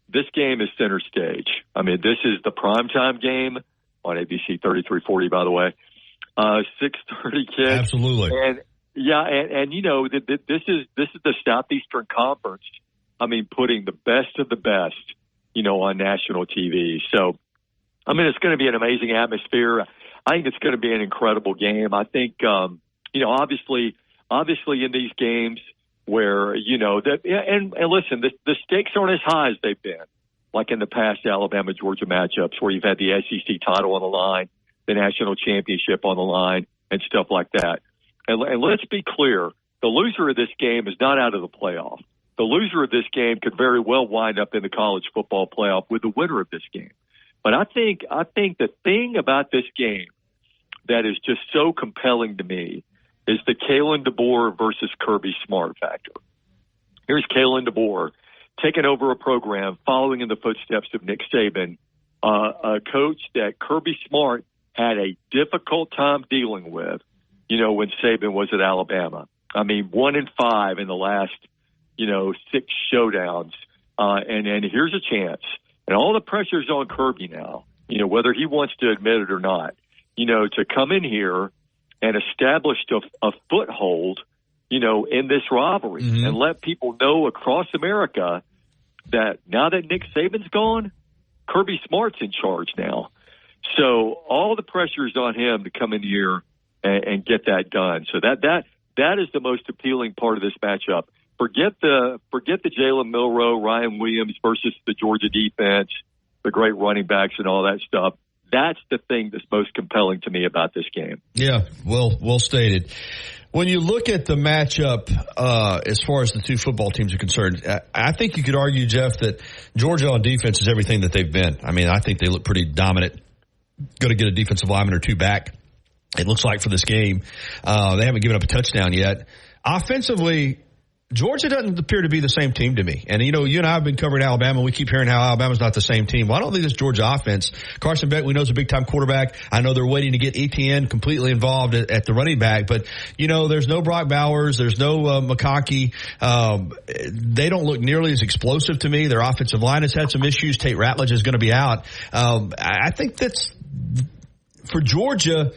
this game is center stage. I mean, this is the primetime game on ABC 3340, by the way. 6:30 kids. Absolutely. And this is the Southeastern Conference. I mean, putting the best of the best, on national TV. So, I mean, it's going to be an amazing atmosphere. I think it's going to be an incredible game. I think, obviously in these games where, and listen, the stakes aren't as high as they've been, like in the past Alabama-Georgia matchups where you've had the SEC title on the line, the national championship on the line, and stuff like that. And let's be clear, the loser of this game is not out of the playoff. The loser of this game could very well wind up in the college football playoff with the winner of this game. But I think the thing about this game that is just so compelling to me is the Kalen DeBoer versus Kirby Smart factor. Here's Kalen DeBoer taking over a program following in the footsteps of Nick Saban, a coach that Kirby Smart had a difficult time dealing with, when Saban was at Alabama. I mean, 1-5 in the last, 6 showdowns. And here's a chance. And all the pressure's on Kirby now, whether he wants to admit it or not, to come in here and establish a foothold, in this rivalry and let people know across America that now that Nick Saban's gone, Kirby Smart's in charge now. So all the pressure is on him to come in here and get that done. So that is the most appealing part of this matchup. Forget the Jalen Milroe, Ryan Williams versus the Georgia defense, the great running backs and all that stuff. That's the thing that's most compelling to me about this game. Yeah, well stated. When you look at the matchup, as far as the two football teams are concerned, I think you could argue, Jeff, that Georgia on defense is everything that they've been. I mean, I think they look pretty dominant. Going to get a defensive lineman or two back, it looks like, for this game. They haven't given up a touchdown yet. Offensively, Georgia doesn't appear to be the same team to me. And, you and I have been covering Alabama. We keep hearing how Alabama's not the same team. Well, I don't think this Georgia offense, Carson Beck, we know is a big-time quarterback. I know they're waiting to get Etienne completely involved at the running back. But, there's no Brock Bowers. There's no McConkey. They don't look nearly as explosive to me. Their offensive line has had some issues. Tate Ratledge is going to be out. I think that's for Georgia.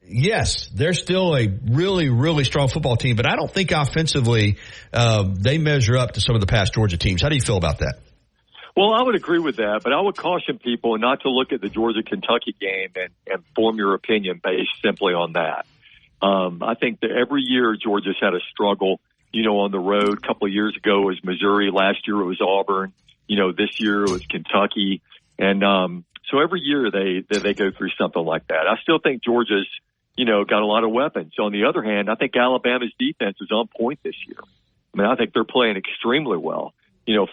Yes, they're still a really, really strong football team, but I don't think offensively they measure up to some of the past Georgia teams. How do you feel about that? Well, I would agree with that, but I would caution people not to look at the Georgia-Kentucky game and form your opinion based simply on that. I think that every year Georgia's had a struggle, on the road. A couple of years ago it was Missouri. Last year it was Auburn. This year it was Kentucky. And so every year they go through something like that. I still think Georgia's got a lot of weapons. So on the other hand, I think Alabama's defense is on point this year. I mean, I think they're playing extremely well,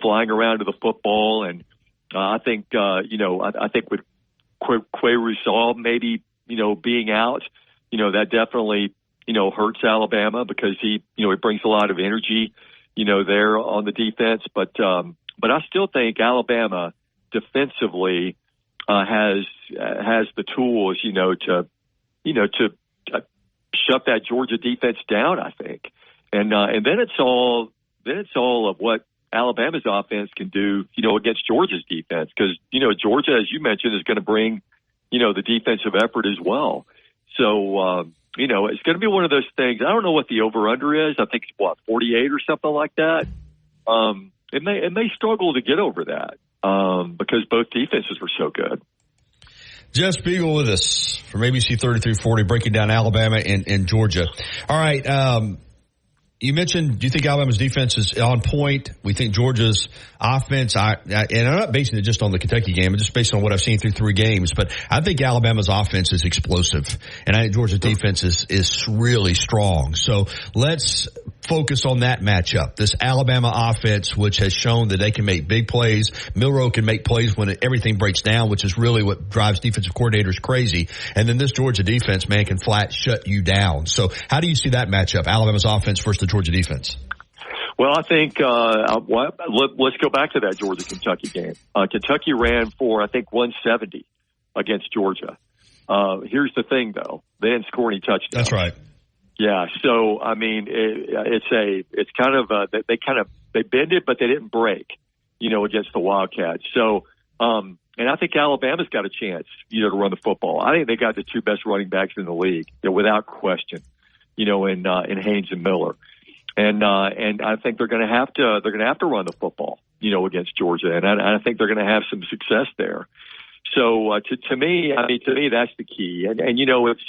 flying around to the football. And I think, I think with Quay Rusal maybe, being out, that definitely, hurts Alabama because he brings a lot of energy, there on the defense. But I still think Alabama defensively has the tools, to shut that Georgia defense down, I think. And then it's all of what Alabama's offense can do, against Georgia's defense. Because, Georgia, as you mentioned, is going to bring, the defensive effort as well. So, it's going to be one of those things. I don't know what the over-under is. I think it's 48 or something like that. It may struggle to get over that because both defenses were so good. Jeff Spiegel with us from ABC 3340, breaking down Alabama and Georgia. All right. You mentioned, do you think Alabama's defense is on point? We think Georgia's offense, and I'm not basing it just on the Kentucky game, just based on what I've seen through 3 games, but I think Alabama's offense is explosive, and I think Georgia's defense is really strong. So let's focus on that matchup. This Alabama offense, which has shown that they can make big plays. Milroe can make plays when everything breaks down, which is really what drives defensive coordinators crazy. And then this Georgia defense, man, can flat shut you down. So how do you see that matchup, Alabama's offense versus the Georgia defense? Well, I think let's go back to that Georgia-Kentucky game. Kentucky ran for, I think, 170 against Georgia. Here's the thing, though. They didn't score any touchdowns. That's right. Yeah, so I mean, it's kind of they bended, but they didn't break, against the Wildcats. So, and I think Alabama's got a chance, to run the football. I think they got the 2 best running backs in the league, without question, in Haynes and Miller, and I think they're going to have to run the football, against Georgia, and I think they're going to have some success there. So to me, that's the key, and it's.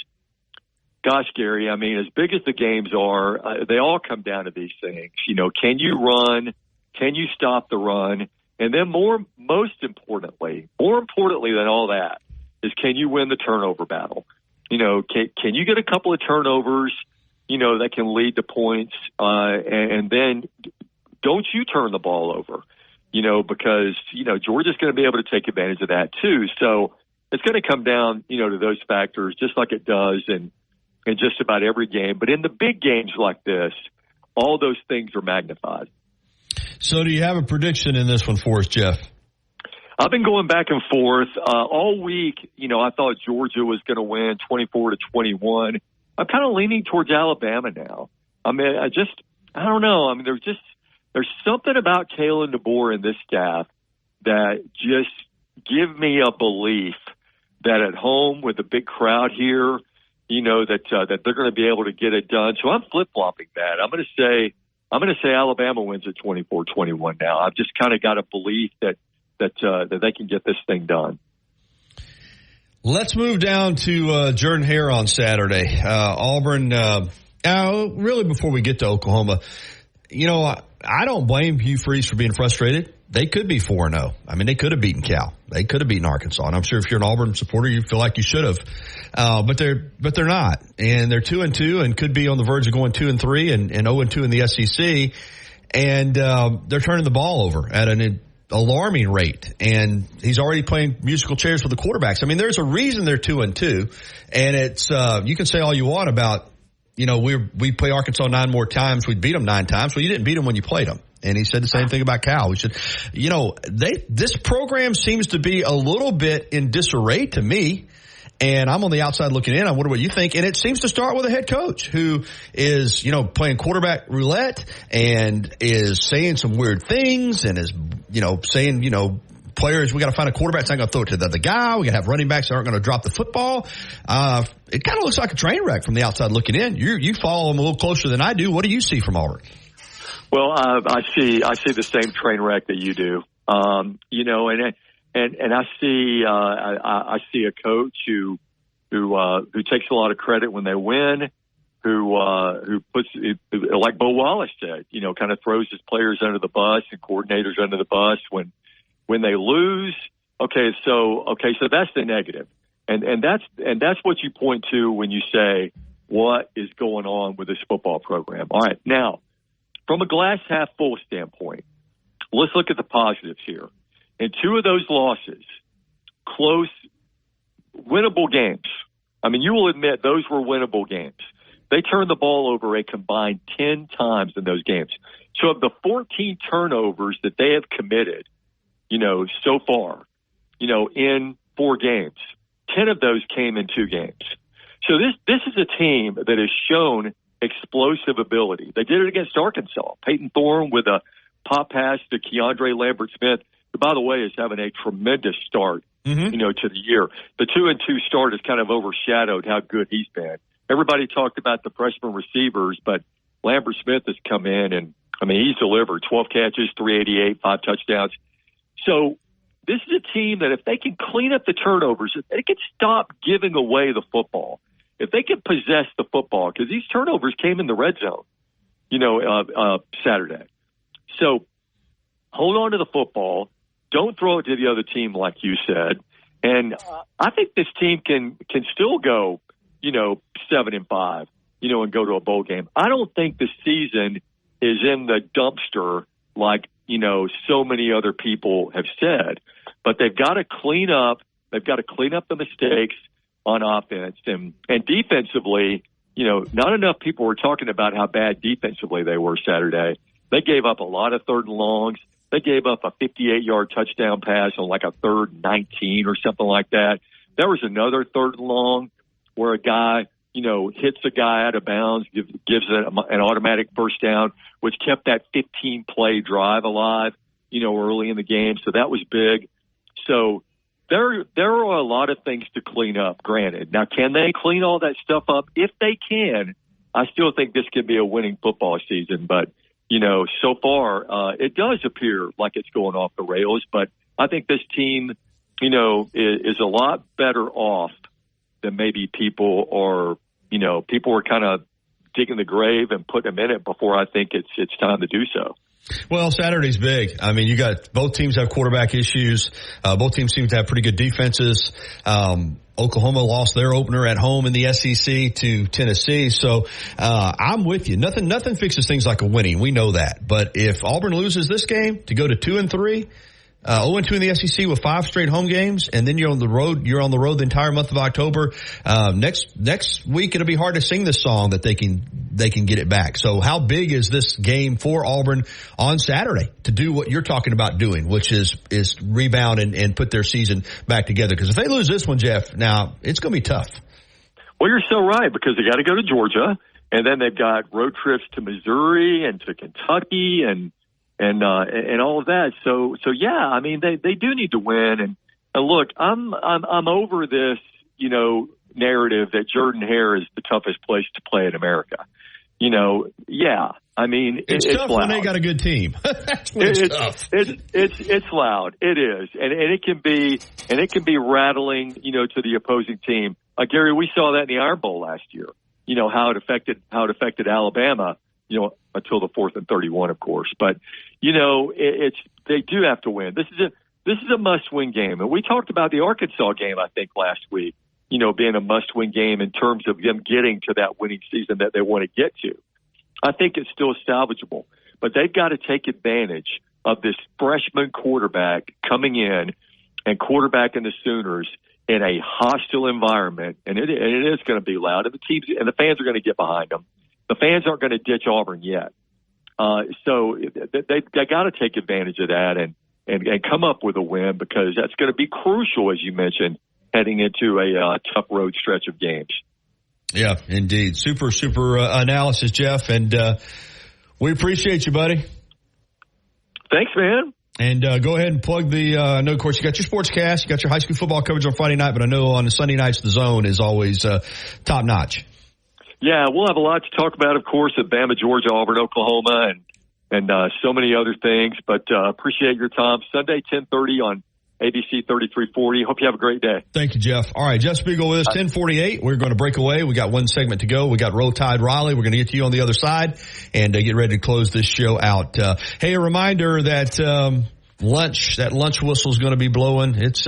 Gosh, Gary, I mean, as big as the games are, they all come down to these things. Can you run? Can you stop the run? And then most importantly than all that is, can you win the turnover battle? Can you get a couple of turnovers, that can lead to points? And then don't you turn the ball over, because, Georgia's going to be able to take advantage of that too. So it's going to come down, to those factors, just like it does in just about every game. But in the big games like this, all those things are magnified. So do you have a prediction in this one for us, Jeff? I've been going back and forth all week. I thought Georgia was going to win 24-21. I'm kind of leaning towards Alabama now. I mean, I don't know. I mean, there's something about Kalen DeBoer and this staff that just give me a belief that at home with a big crowd here, that they're going to be able to get it done. So I'm flip-flopping that. I'm going to say Alabama wins at 24-21 now. I've just kind of got a belief that they can get this thing done. Let's move down to Jordan-Hare on Saturday. Auburn, really before we get to Oklahoma, I don't blame Hugh Freeze for being frustrated. They could be 4-0. I mean, they could have beaten Cal. They could have beaten Arkansas. And I'm sure if you're an Auburn supporter, you feel like you should have. But they're not. And they're 2-2 and could be on the verge of going 2-3 and 0-2 in the SEC. And they're turning the ball over at an alarming rate. And he's already playing musical chairs with the quarterbacks. I mean, there's a reason they're 2-2. And it's you can say all you want about we play Arkansas 9 more times, we'd beat them 9 times. Well, you didn't beat them when you played them. And he said the same thing about Cal. We should, this program seems to be a little bit in disarray to me. And I'm on the outside looking in. I wonder what you think. And it seems to start with a head coach who is, playing quarterback roulette and is saying some weird things and is, saying, players, we got to find a quarterback that's not going to throw it to the other guy. We got to have running backs that aren't going to drop the football. It kind of looks like a train wreck from the outside looking in. You follow them a little closer than I do. What do you see from Auburn? Well, I see the same train wreck that you do. And I see a coach who takes a lot of credit when they win, who puts, like Bo Wallace said, kind of throws his players under the bus and coordinators under the bus when they lose. Okay, so that's the negative, and that's what you point to when you say what is going on with this football program. All right, now from a glass half full standpoint, let's look at the positives here. In 2 of those losses, close, winnable games. I mean, you will admit those were winnable games. They turned the ball over a combined 10 times in those games. So of the 14 turnovers that they have committed, so far, in 4 games, 10 of those came in 2 games. So this is a team that has shown explosive ability. They did it against Arkansas. Peyton Thorne with a pop pass to Keandre Lambert-Smith, who, by the way, is having a tremendous start, to the year. The 2-2 start has kind of overshadowed how good he's been. Everybody talked about the freshman receivers, but Lambert-Smith has come in and, he's delivered 12 catches, 388, 5 touchdowns. So this is a team that if they can clean up the turnovers, if they can stop giving away the football, if they can possess the football, because these turnovers came in the red zone, Saturday. So hold on to the football. Don't throw it to the other team, like you said. And I think this team can still go, 7-5, and go to a bowl game. I don't think the season is in the dumpster like, so many other people have said. But they've got to clean up. They've got to clean up the mistakes on offense. And defensively, not enough people were talking about how bad defensively they were Saturday. They gave up a lot of 3rd and longs. They gave up a 58-yard touchdown pass on like a 3rd and 19 or something like that. There was another 3rd and long where a guy, hits a guy out of bounds, gives an automatic first down, which kept that 15-play drive alive, early in the game. So that was big. So there are a lot of things to clean up, granted. Now, can they clean all that stuff up? If they can, I still think this could be a winning football season. But, so far, it does appear like it's going off the rails. But I think this team, is a lot better off than maybe people are, people are kind of digging the grave and putting them in it before I think it's time to do so. Well, Saturday's big. You got both teams have quarterback issues. Both teams seem to have pretty good defenses. Oklahoma lost their opener at home in the SEC to Tennessee. So, I'm with you. Nothing fixes things like a winning. We know that. But if Auburn loses this game to go to 2-3, 0-2 in the SEC with 5 straight home games, and then you're on the road. You're on the road the entire month of October. Next week it'll be hard to sing this song that they can get it back. So how big is this game for Auburn on Saturday to do what you're talking about doing, which is rebound and put their season back together? Because if they lose this one, Jeff, now it's going to be tough. Well, you're so right, because they got to go to Georgia, and then they've got road trips to Missouri and to Kentucky and all of that. So yeah, they do need to win. And look, I'm over this, narrative that Jordan-Hare is the toughest place to play in America. Yeah, it's tough loud. when they got a good team. That's when it's tough. It's loud. It is, and it can be rattling, to the opposing team. Gary, we saw that in the Iron Bowl last year. How it affected Alabama. Until the 4th and 31, of course. But, they do have to win. This is a must-win game. And we talked about the Arkansas game, I think, last week, being a must-win game in terms of them getting to that winning season that they want to get to. I think it's still salvageable. But they've got to take advantage of this freshman quarterback coming in and quarterbacking the Sooners in a hostile environment, and it is going to be loud, and the teams and the fans are going to get behind them. The fans aren't going to ditch Auburn yet, so they got to take advantage of that and come up with a win, because that's going to be crucial, as you mentioned, heading into a tough road stretch of games. Yeah, indeed. Super analysis, Jeff, and we appreciate you, buddy. Thanks, man. And go ahead and plug I know, of course, you got your sportscast, you got your high school football coverage on Friday night, but I know on the Sunday nights, the Zone is always top notch. Yeah, we'll have a lot to talk about, of course, at Bama, Georgia, Auburn, Oklahoma, and so many other things. But appreciate your time. Sunday, 10:30 on ABC 3340. Hope you have a great day. Thank you, Jeff. All right, Jeff Spiegel with us, 10:48. We're going to break away. We got one segment to go. We got Roll Tide Raleigh. We're going to get to you on the other side and get ready to close this show out. Hey, a reminder that lunch whistle is going to be blowing. It's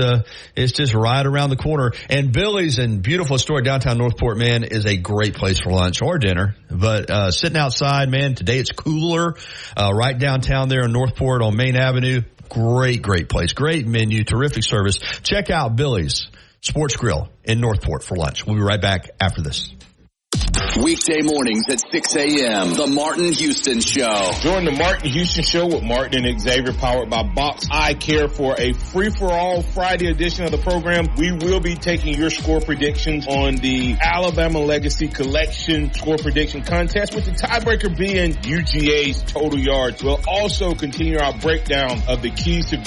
just right around the corner. And Billy's in beautiful historic downtown Northport, man, is a great place for lunch or dinner. But sitting outside, man, today it's cooler right downtown there in Northport on Main Avenue. Great place. Great menu. Terrific service. Check out Billy's Sports Grill in Northport for lunch. We'll be right back after this. Weekday mornings at 6 a.m. The Martin Houston Show. Join the Martin Houston Show with Martin and Xavier, powered by Box Eye Care, for a free-for-all Friday edition of the program. We will be taking your score predictions on the Alabama Legacy Collection score prediction contest, with the tiebreaker being UGA's total yards. We'll also continue our breakdown of the keys to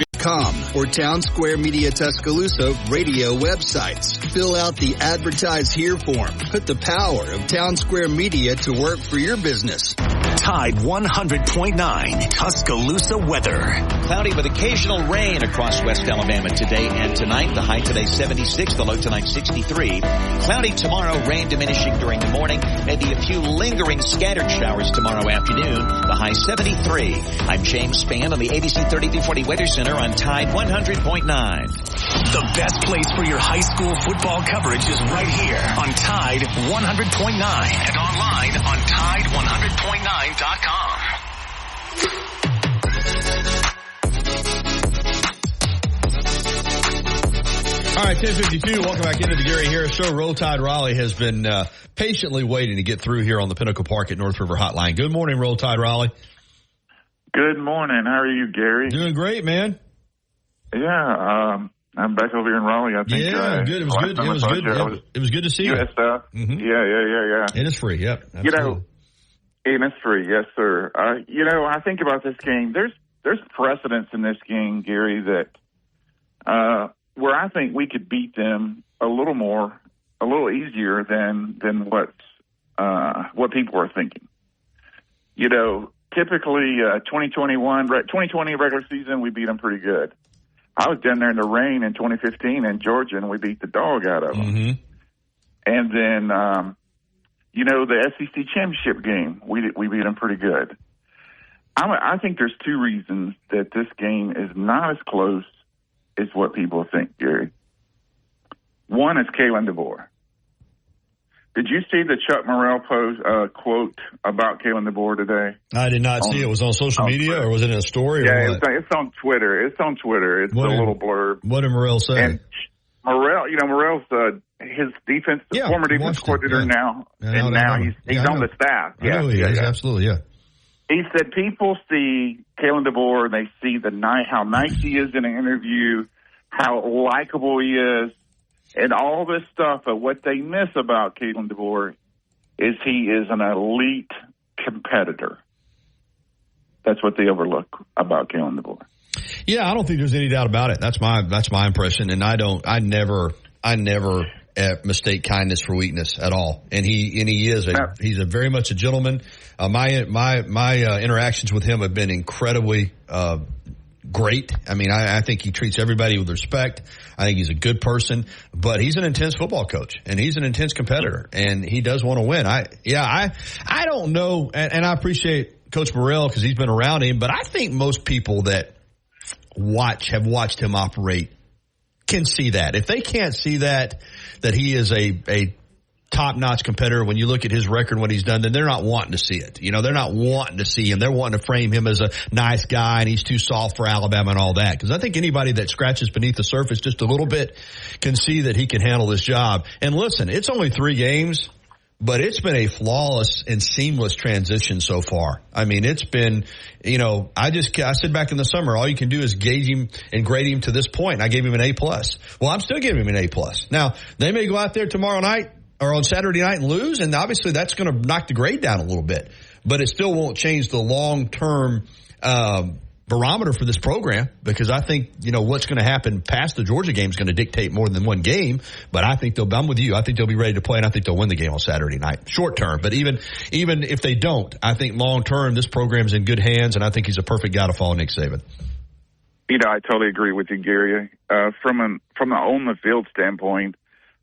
or Town Square Media Tuscaloosa radio websites. Fill out the Advertise Here form. Put the power of Town Square Media to work for your business. Tide 100.9 Tuscaloosa weather. Cloudy with occasional rain across West Alabama today and tonight. The high today 76, the low tonight 63. Cloudy tomorrow, rain diminishing during the morning. Maybe a few lingering scattered showers tomorrow afternoon. The high 73. I'm James Spann on the ABC 3340 Weather Center on Tide 100.9. The best place for your high school football coverage is right here on Tide 100.9 and online on Tide100.9.com. All right, 10:52. Welcome back into the Gary Harris Show. Roll Tide Raleigh has been patiently waiting to get through here on the Pinnacle Park at North River Hotline. Good morning, Roll Tide Raleigh. Good morning. How are you, Gary? Doing great, man. Yeah, I'm back over here in Raleigh. I think. Yeah, good. It was good. It was good to see you. US stuff. Mm-hmm. Yeah. And it's free. Yep. Absolutely. You know, and it's free. Yes, sir. I think about this game. There's precedence in this game, Gary, that where I think we could beat them a little easier than what people are thinking. You know, typically 2020 regular season, we beat them pretty good. I was down there in the rain in 2015 in Georgia, and we beat the dog out of them. Mm-hmm. And then, the SEC championship game, we beat them pretty good. I think there's two reasons that this game is not as close as what people think, Gary. One is Kalen DeBoer. Did you see the Chuck Morrell quote about Kalen DeBoer today? I did not see it. Was it on social media, or was it in a story? Yeah, it's on Twitter. It's on Twitter. It's a little blurb. What did Morrell say? And Morrell's his former defense coordinator now, and now he's on the staff. I know he is. Absolutely, yeah. He said people see Kalen DeBoer, and they see how nice he is in an interview, how likable he is, and all this stuff. But what they miss about Kalen DeBoer is he is an elite competitor. That's what they overlook about Kalen DeBoer. Yeah, I don't think there's any doubt about it. That's my impression, and I never mistake kindness for weakness at all. And he's a very much a gentleman. My interactions with him have been incredibly great. I mean, I think he treats everybody with respect. I think he's a good person, but he's an intense football coach, and he's an intense competitor, and he does want to win. I don't know, and I appreciate Coach Morrell because he's been around him, but I think most people that have watched him operate can see that. If they can't see that he is a top-notch competitor, when you look at his record, what he's done, then they're not wanting to see it. You know, they're not wanting to see him. They're wanting to frame him as a nice guy and he's too soft for Alabama and all that. Because I think anybody that scratches beneath the surface just a little bit can see that he can handle this job. And listen, it's only 3 games, but it's been a flawless and seamless transition so far. I mean, it's been, you know, I said back in the summer, all you can do is gauge him and grade him to this point. I gave him an A+. Well, I'm still giving him an A+. Now, they may go out there tomorrow night or on Saturday night and lose, and obviously that's going to knock the grade down a little bit. But it still won't change the long-term barometer for this program, because I think, you know, what's going to happen past the Georgia game is going to dictate more than one game. But I think I'm with you. I think they'll be ready to play, and I think they'll win the game on Saturday night. Short term, but even if they don't, I think long term this program's in good hands, and I think he's a perfect guy to follow Nick Saban. You know, I totally agree with you, Gary. From an on the field standpoint,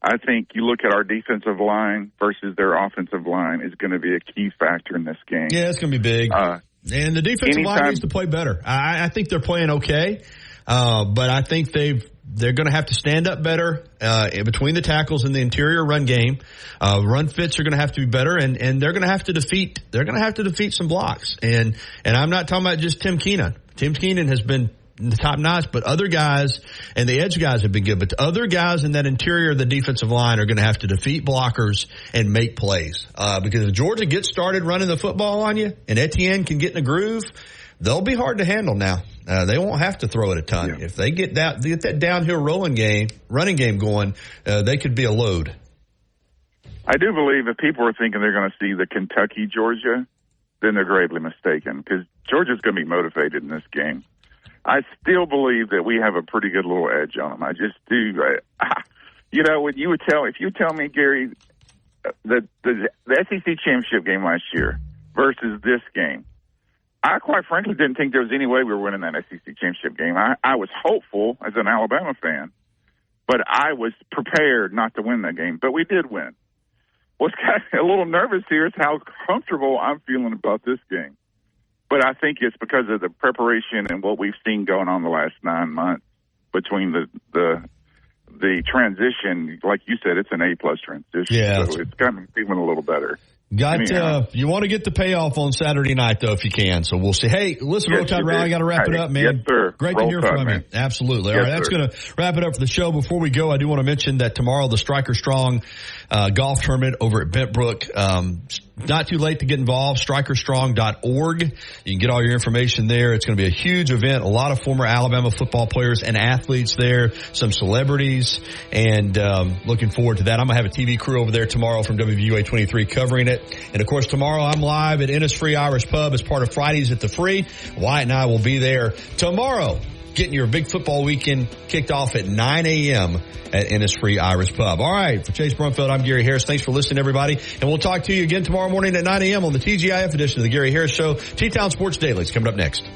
I think you look at our defensive line versus their offensive line is going to be a key factor in this game. Yeah, it's going to be big. And the defensive line needs to play better. I think they're playing okay, but I think they're going to have to stand up better in between the tackles in the interior run game. Run fits are going to have to be better, and they're going to have to defeat some blocks. And I'm not talking about just Tim Keenan. Tim Keenan has been top notch, but other guys and the edge guys have been good. But the other guys in that interior of the defensive line are going to have to defeat blockers and make plays. Because if Georgia gets started running the football on you and Etienne can get in a groove, they'll be hard to handle now. They won't have to throw it a ton. Yeah. If they get that downhill running game going, they could be a load. I do believe if people are thinking they're going to see the Kentucky-Georgia, then they're gravely mistaken, because Georgia's going to be motivated in this game. I still believe that we have a pretty good little edge on them. I just do. You know, if you tell me, Gary, the SEC championship game last year versus this game, I quite frankly didn't think there was any way we were winning that SEC championship game. I was hopeful as an Alabama fan, but I was prepared not to win that game. But we did win. What's kind of a little nervous here is how comfortable I'm feeling about this game. But I think it's because of the preparation and what we've seen going on the last 9 months between the transition. Like you said, it's an A+ transition. Yeah, so it's got me feeling a little better. You want to get the payoff on Saturday night, though, if you can. So we'll see. Hey, listen, Roll Tide Rally, I got to wrap it up, man. Yes, sir. Great Roll to hear Tide, from man. you. Absolutely. Yes, all right, that's going to wrap it up for the show. Before we go, I do want to mention that tomorrow the Striker Strong golf tournament over at Bent Brook. Not too late to get involved. StrikerStrong.org. You can get all your information there. It's going to be a huge event. A lot of former Alabama football players and athletes there. Some celebrities. And looking forward to that. I'm going to have a TV crew over there tomorrow from WVUA 23 covering it. And, of course, tomorrow I'm live at Innisfree Irish Pub as part of Fridays at the Free. Wyatt and I will be there tomorrow, getting your big football weekend kicked off at 9 a.m. at Innisfree Irish Pub. All right, for Chase Brumfield, I'm Gary Harris. Thanks for listening, everybody. And we'll talk to you again tomorrow morning at 9 a.m. on the TGIF edition of the Gary Harris Show. T-Town Sports Daily is coming up next.